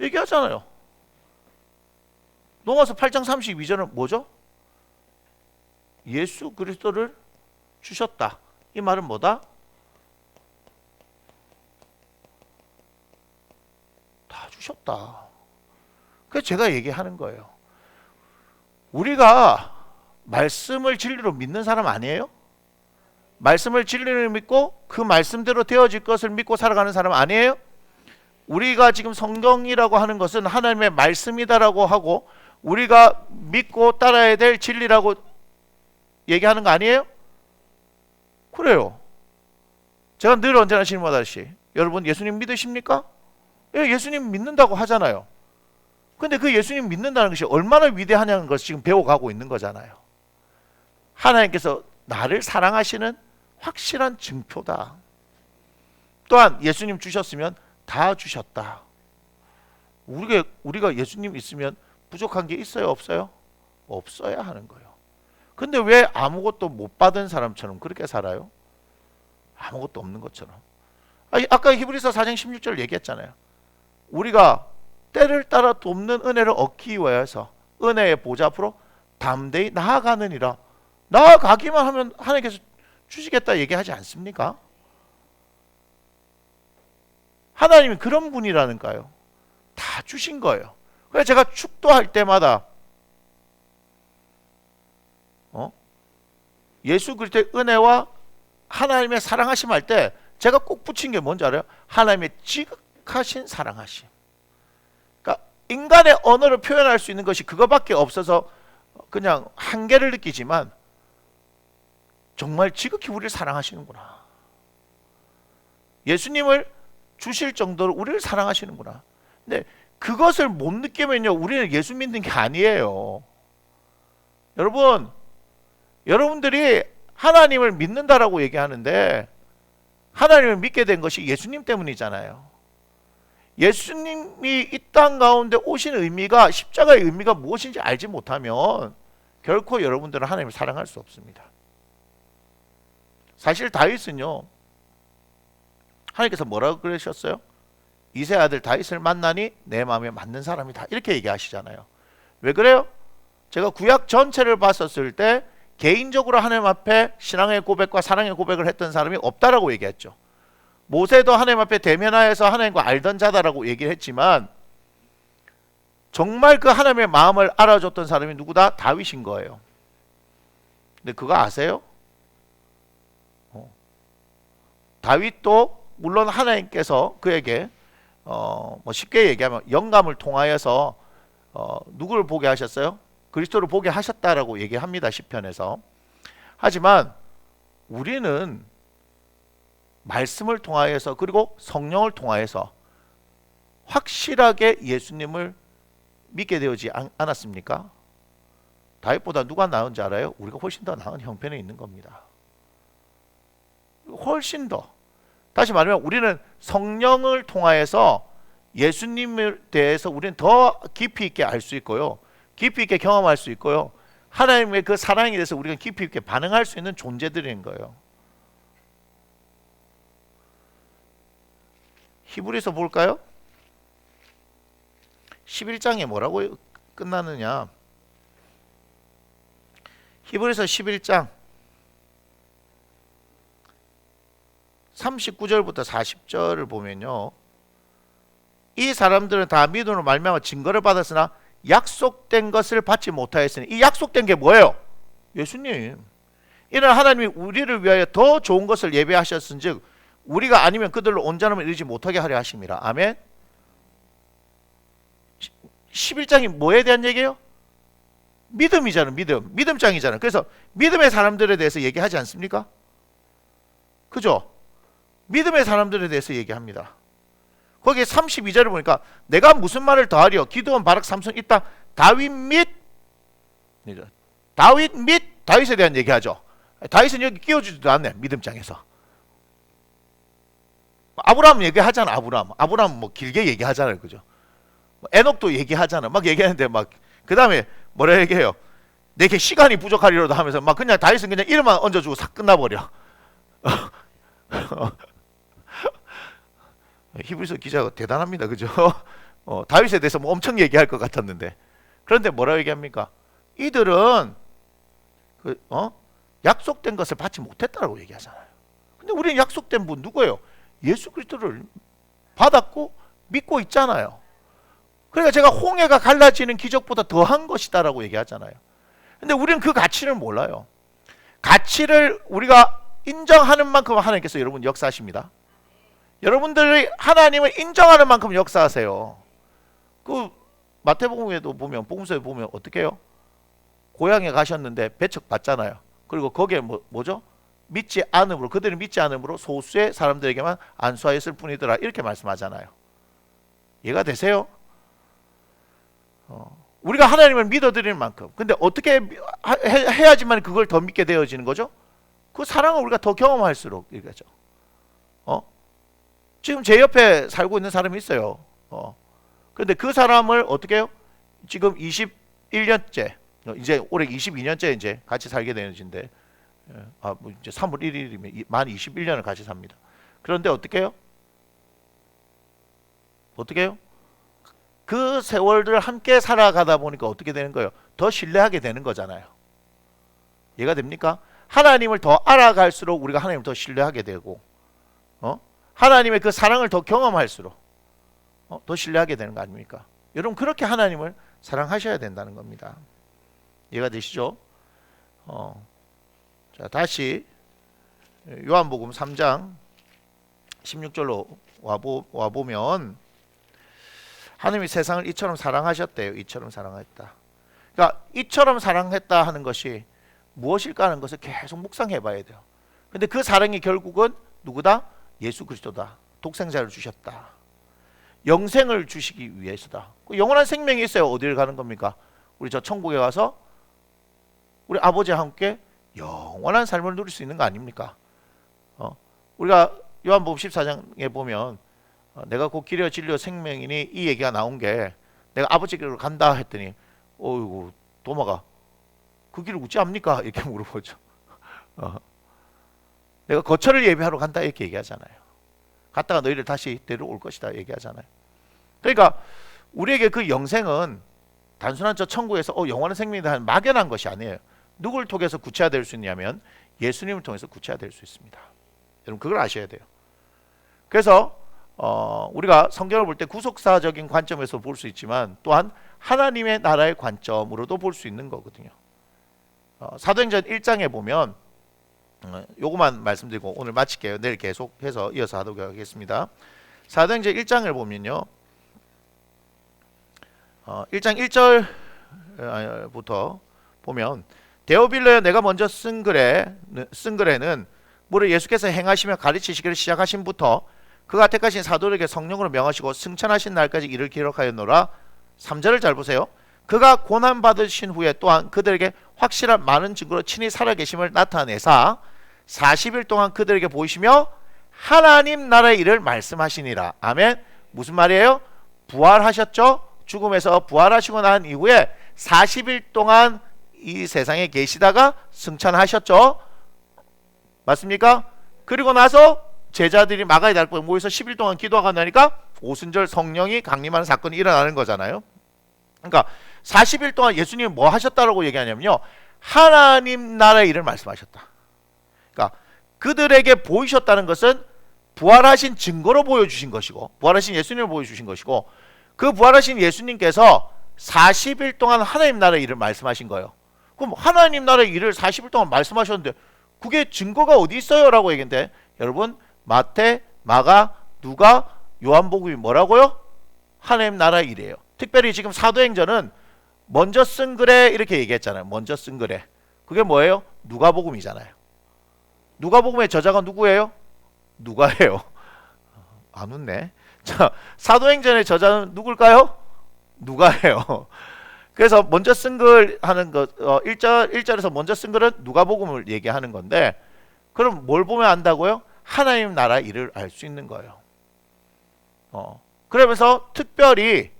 얘기하잖아요. 로마서 8장 32절은 뭐죠? 예수 그리스도를 주셨다. 이 말은 뭐다? 다 주셨다. 그래서 제가 얘기하는 거예요. 우리가 말씀을 진리로 믿는 사람 아니에요? 말씀을 진리를 믿고 그 말씀대로 되어질 것을 믿고 살아가는 사람 아니에요? 우리가 지금 성경이라고 하는 것은 하나님의 말씀이다라고 하고 우리가 믿고 따라야 될 진리라고 얘기하는 거 아니에요? 그래요. 제가 늘 언제나 질문하듯이 여러분 예수님 믿으십니까? 예, 예수님 믿는다고 하잖아요. 근데 그 예수님 믿는다는 것이 얼마나 위대하냐는 것을 지금 배워가고 있는 거잖아요. 하나님께서 나를 사랑하시는 확실한 증표다. 또한 예수님 주셨으면 다 주셨다. 우리가 예수님 있으면 부족한 게 있어요? 없어요? 없어야 하는 거예요. 근데 왜 아무것도 못 받은 사람처럼 그렇게 살아요? 아무것도 없는 것처럼. 아까 히브리서 4장 16절 얘기했잖아요. 우리가 때를 따라 돕는 은혜를 얻기 위해서 은혜의 보좌 앞으로 담대히 나아가느니라. 나아가기만 하면 하나님께서 주시겠다 얘기하지 않습니까? 하나님이 그런 분이라는가요? 다 주신 거예요. 그래서 제가 축도할 때마다 예수 그리스도의 은혜와 하나님의 사랑하심 할 때 제가 꼭 붙인 게 뭔지 알아요? 하나님의 지극하신 사랑하심. 그러니까 인간의 언어로 표현할 수 있는 것이 그거밖에 없어서 그냥 한계를 느끼지만 정말 지극히 우리를 사랑하시는구나. 예수님을 주실 정도로 우리를 사랑하시는구나. 근데 그것을 못 느끼면요, 우리는 예수 믿는 게 아니에요. 여러분들이 하나님을 믿는다라고 얘기하는데 하나님을 믿게 된 것이 예수님 때문이잖아요. 예수님이 이 땅 가운데 오신 의미가, 십자가의 의미가 무엇인지 알지 못하면 결코 여러분들은 하나님을 사랑할 수 없습니다. 사실 다윗은요, 하나님께서 뭐라고 그러셨어요? 이세 아들 다윗을 만나니 내 마음에 맞는 사람이다, 이렇게 얘기하시잖아요. 왜 그래요? 제가 구약 전체를 봤었을 때 개인적으로 하나님 앞에 신앙의 고백과 사랑의 고백을 했던 사람이 없다라고 얘기했죠. 모세도 하나님 앞에 대면하여서 하나님과 알던 자다라고 얘기를 했지만 정말 그 하나님의 마음을 알아줬던 사람이 누구다? 다윗인 거예요. 근데 그거 아세요? 다윗도 물론 하나님께서 그에게 쉽게 얘기하면 영감을 통하여서 누구를 보게 하셨어요? 그리스도를 보게 하셨다라고 얘기합니다, 시편에서. 하지만 우리는 말씀을 통하여서 그리고 성령을 통하여서 확실하게 예수님을 믿게 되지 않았습니까? 다윗보다 누가 나은지 알아요? 우리가 훨씬 더 나은 형편에 있는 겁니다. 훨씬 더. 다시 말하면 우리는 성령을 통하여서 예수님에 대해서 우리는 더 깊이 있게 알 수 있고요, 깊이 있게 경험할 수 있고요, 하나님의 그 사랑에 대해서 우리가 깊이 있게 반응할 수 있는 존재들인 거예요. 히브리서 볼까요? 11장에 뭐라고 끝나느냐? 히브리서 11장 39절부터 40절을 보면요, 이 사람들은 다 믿음으로 말미암아 증거를 받았으나 약속된 것을 받지 못하였으니, 이 약속된 게 뭐예요? 예수님. 이는 하나님이 우리를 위하여 더 좋은 것을 예배하셨은즉 우리가 아니면 그들로 온전함을 이루지 못하게 하려 하심이라. 아멘. 11장이 뭐에 대한 얘기예요? 믿음이잖아. 믿음장이잖아. 그래서 믿음의 사람들에 대해서 얘기하지 않습니까? 그죠? 믿음의 사람들에 대해서 얘기합니다. 거기에 32절을 보니까 내가 무슨 말을 더하리요? 기드온, 바락, 삼손, 이 땅 다윗 및 다윗에 대한 얘기하죠. 다윗은 여기 끼워주지도 않네. 믿음장에서. 아브라함 얘기하잖아. 아브라함 뭐 길게 얘기하잖아요. 그죠? 에녹도 얘기하잖아. 막 얘기하는데 막 그 다음에 뭐라 얘기해요? 내게 시간이 부족하리로도 하면서 막 그냥 다윗은 그냥 이름만 얹어주고 싹 끝나버려. 히브리서 기자가 대단합니다. 그죠? 다윗에 대해서 뭐 엄청 얘기할 것 같았는데, 그런데 뭐라고 얘기합니까? 이들은 약속된 것을 받지 못했다라고 얘기하잖아요. 근데 우리는 약속된 분 누구예요? 예수 그리스도를 받았고 믿고 있잖아요. 그러니까 제가 홍해가 갈라지는 기적보다 더한 것이다라고 얘기하잖아요. 근데 우리는 그 가치를 몰라요. 가치를 우리가 인정하는 만큼 하나님께서 여러분 역사하십니다. 여러분들이 하나님을 인정하는 만큼 역사하세요. 그 마태복음에도 보면, 복음서에 보면 어떻게 해요? 고향에 가셨는데 배척 받잖아요. 그리고 거기에 뭐죠? 믿지 않음으로, 그들이 믿지 않음으로 소수의 사람들에게만 안수하였을 뿐이더라, 이렇게 말씀하잖아요. 이해가 되세요? 우리가 하나님을 믿어드리는 만큼, 근데 어떻게 해야지만 그걸 더 믿게 되어지는 거죠? 그 사랑을 우리가 더 경험할수록 이거죠. 지금 제 옆에 살고 있는 사람이 있어요. 근데 그 사람을 어떻게 해요? 지금 21년째, 이제 올해 22년째 이제 같이 살게 되는데, 뭐 이제 3월 1일이면 만 21년을 같이 삽니다. 그런데 어떻게 해요? 그 세월들을 함께 살아가다 보니까 어떻게 되는 거예요? 더 신뢰하게 되는 거잖아요. 이해가 됩니까? 하나님을 더 알아갈수록 우리가 하나님을 더 신뢰하게 되고, 하나님의 그 사랑을 더 경험할수록 더 신뢰하게 되는 거 아닙니까? 여러분, 그렇게 하나님을 사랑하셔야 된다는 겁니다. 이해가 되시죠? 자, 다시 요한복음 3장 16절로 와보면, 하나님이 세상을 이처럼 사랑하셨대요. 이처럼 사랑했다. 그러니까 이처럼 사랑했다 하는 것이 무엇일까 하는 것을 계속 묵상해 봐야 돼요. 근데 그 사랑이 결국은 누구다? 예수 그리스도다. 독생자를 주셨다. 영생을 주시기 위해서다. 영원한 생명이 있어요. 어디를 가는 겁니까? 우리 저 천국에 가서 우리 아버지와 함께 영원한 삶을 누릴 수 있는 거 아닙니까? 우리가 요한복음 14장에 보면 내가 곧 길이요 진리요 생명이니 이 얘기가 나온 게, 내가 아버지 길로 간다 했더니 어이구 도마가 그 길을 어찌 압니까? 이렇게 물어보죠. 내가 거처를 예비하러 간다 이렇게 얘기하잖아요. 갔다가 너희를 다시 데려올 것이다 얘기하잖아요. 그러니까 우리에게 그 영생은 단순한 저 천국에서 영원한 생명이다 하는 막연한 것이 아니에요. 누구를 통해서 구체화될 수 있냐면 예수님을 통해서 구체화될 수 있습니다. 여러분 그걸 아셔야 돼요. 그래서 우리가 성경을 볼 때 구속사적인 관점에서 볼 수 있지만 또한 하나님의 나라의 관점으로도 볼 수 있는 거거든요. 사도행전 1장에 보면, 요거만 말씀드리고 오늘 마칠게요. 내일 계속해서 이어서 하도록 하겠습니다. 사도행전 1장을 보면요, 1장 1절부터 보면, 데오빌로여 내가 먼저 쓴 글에는 무릇 예수께서 행하시며 가르치시기를 시작하신부터 그가 택하신 사도들에게 성령으로 명하시고 승천하신 날까지 이를 기록하였노라. 3절을 잘 보세요. 그가 고난받으신 후에 또한 그들에게 확실한 많은 증거로 친히 살아계심을 나타내사 40일 동안 그들에게 보이시며 하나님 나라의 일을 말씀하시니라. 아멘. 무슨 말이에요? 부활하셨죠? 죽음에서 부활하시고 난 이후에 40일 동안 이 세상에 계시다가 승천하셨죠? 맞습니까? 그리고 나서 제자들이 마가의 달법에 모여서 10일 동안 기도하고 나니까 오순절 성령이 강림하는 사건이 일어나는 거잖아요. 그러니까 40일 동안 예수님이 뭐 하셨다라고 얘기하냐면요, 하나님 나라의 일을 말씀하셨다. 그러니까 그들에게 보이셨다는 것은 부활하신 증거로 보여주신 것이고, 부활하신 예수님을 보여주신 것이고, 그 부활하신 예수님께서 40일 동안 하나님 나라의 일을 말씀하신 거예요. 그럼 하나님 나라의 일을 40일 동안 말씀하셨는데 그게 증거가 어디 있어요? 라고 얘기했는데, 여러분 마태, 마가, 누가, 요한복음이 뭐라고요? 하나님 나라의 일이에요. 특별히 지금 사도행전은 먼저 쓴 글에 이렇게 얘기했잖아요. 먼저 쓴 글에. 그게 뭐예요? 누가복음이잖아요. 누가복음의 저자가 누구예요? 누가예요. 안 웃네. 자, 사도행전의 저자는 누굴까요? 누가예요. 그래서 먼저 쓴 글 하는 것, 1절에서 먼저 쓴 글은 누가복음을 얘기하는 건데, 그럼 뭘 보면 안다고요? 하나님 나라 일을 알 수 있는 거예요. 그러면서 특별히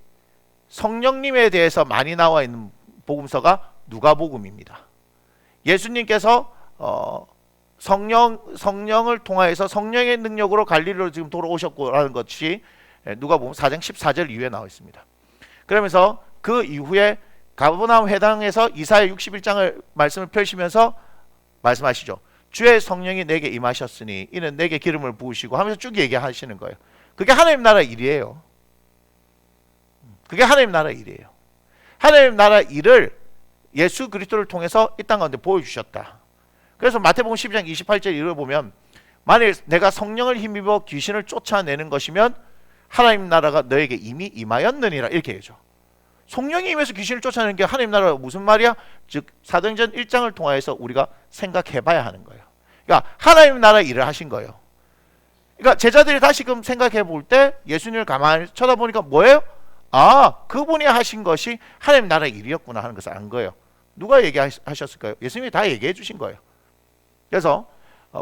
성령님에 대해서 많이 나와 있는 복음서가 누가복음입니다. 예수님께서 성령을 통하여서 성령의 능력으로 갈릴리로 지금 돌아오셨고라는 것이 누가복음 4장 14절 이후에 나와 있습니다. 그러면서 그 이후에 가버나움 회당에서 이사야 61장을 말씀을 펼치면서 말씀하시죠. 주의 성령이 내게 임하셨으니 이는 내게 기름을 부으시고 하면서 쭉 얘기하시는 거예요. 그게 하나님 나라 일이에요. 그게 하나님 나라 일이에요. 하나님 나라 일을 예수 그리스도를 통해서 이 땅 가운데 보여주셨다. 그래서 마태복음 12장 28절 이를 보면, 만일 내가 성령을 힘입어 귀신을 쫓아내는 것이면 하나님 나라가 너에게 이미 임하였느니라, 이렇게 얘기하죠. 성령이 임해서 귀신을 쫓아내는 게 하나님 나라가 무슨 말이야? 즉 사도행전 1장을 통해서 우리가 생각해 봐야 하는 거예요. 그러니까 하나님 나라 일을 하신 거예요. 그러니까 제자들이 다시금 생각해 볼 때 예수님을 가만히 쳐다보니까 뭐예요? 아, 그분이 하신 것이 하나님 나라 일이었구나 하는 것을 안 거예요. 누가 얘기하셨을까요? 예수님이 다 얘기해 주신 거예요. 그래서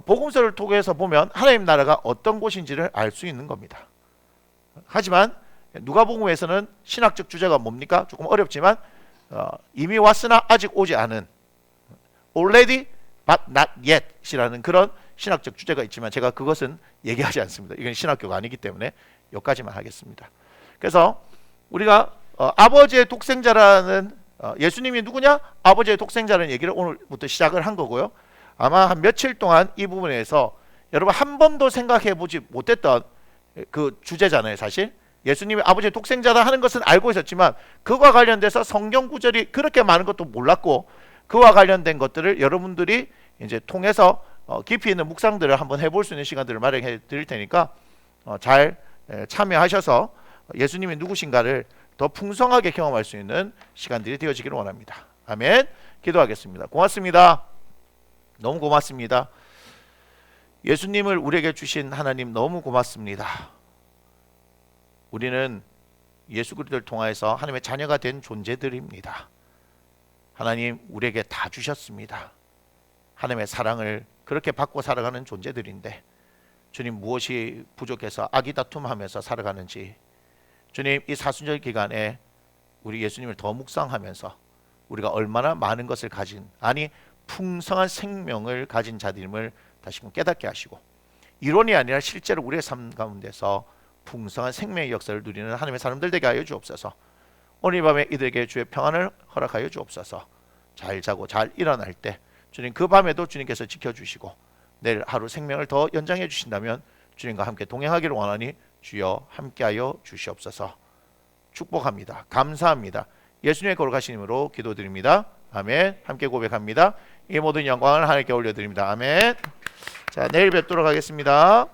복음서를 통해서 보면 하나님 나라가 어떤 곳인지를 알 수 있는 겁니다. 하지만 누가복음에서는 신학적 주제가 뭡니까? 조금 어렵지만 이미 왔으나 아직 오지 않은, already but not yet 이라는 그런 신학적 주제가 있지만 제가 그것은 얘기하지 않습니다. 이건 신학교가 아니기 때문에 여기까지만 하겠습니다. 그래서 우리가 아버지의 독생자라는, 예수님이 누구냐? 아버지의 독생자라는 얘기를 오늘부터 시작을 한 거고요. 아마 한 며칠 동안 이 부분에서 여러분 한 번도 생각해 보지 못했던 그 주제잖아요. 사실 예수님이 아버지의 독생자다 하는 것은 알고 있었지만 그와 관련돼서 성경 구절이 그렇게 많은 것도 몰랐고, 그와 관련된 것들을 여러분들이 이제 통해서 깊이 있는 묵상들을 한번 해볼 수 있는 시간들을 마련해 드릴 테니까 잘 참여하셔서 예수님이 누구신가를 더 풍성하게 경험할 수 있는 시간들이 되어지기를 원합니다. 아멘. 기도하겠습니다. 고맙습니다. 너무 고맙습니다. 예수님을 우리에게 주신 하나님 너무 고맙습니다. 우리는 예수 그리스도를 통하여서 하나님의 자녀가 된 존재들입니다. 하나님 우리에게 다 주셨습니다. 하나님의 사랑을 그렇게 받고 살아가는 존재들인데, 주님 무엇이 부족해서 아기다툼하면서 살아가는지, 주님 이 사순절 기간에 우리 예수님을 더 묵상하면서 우리가 얼마나 많은 것을 가진, 아니 풍성한 생명을 가진 자들임을 다시금 깨닫게 하시고, 이론이 아니라 실제로 우리의 삶 가운데서 풍성한 생명의 역사를 누리는 하나님의 사람들 되게 하여 주옵소서. 오늘 밤에 이들에게 주의 평안을 허락하여 주옵소서. 잘 자고 잘 일어날 때 주님 그 밤에도 주님께서 지켜주시고 내일 하루 생명을 더 연장해 주신다면 주님과 함께 동행하기를 원하니 주여 함께하여 주시옵소서. 축복합니다. 감사합니다. 예수님의 거룩하신 이름으로 기도드립니다. 아멘. 함께 고백합니다. 이 모든 영광을 하나님께 올려드립니다. 아멘. 자, 내일 뵙도록 하겠습니다.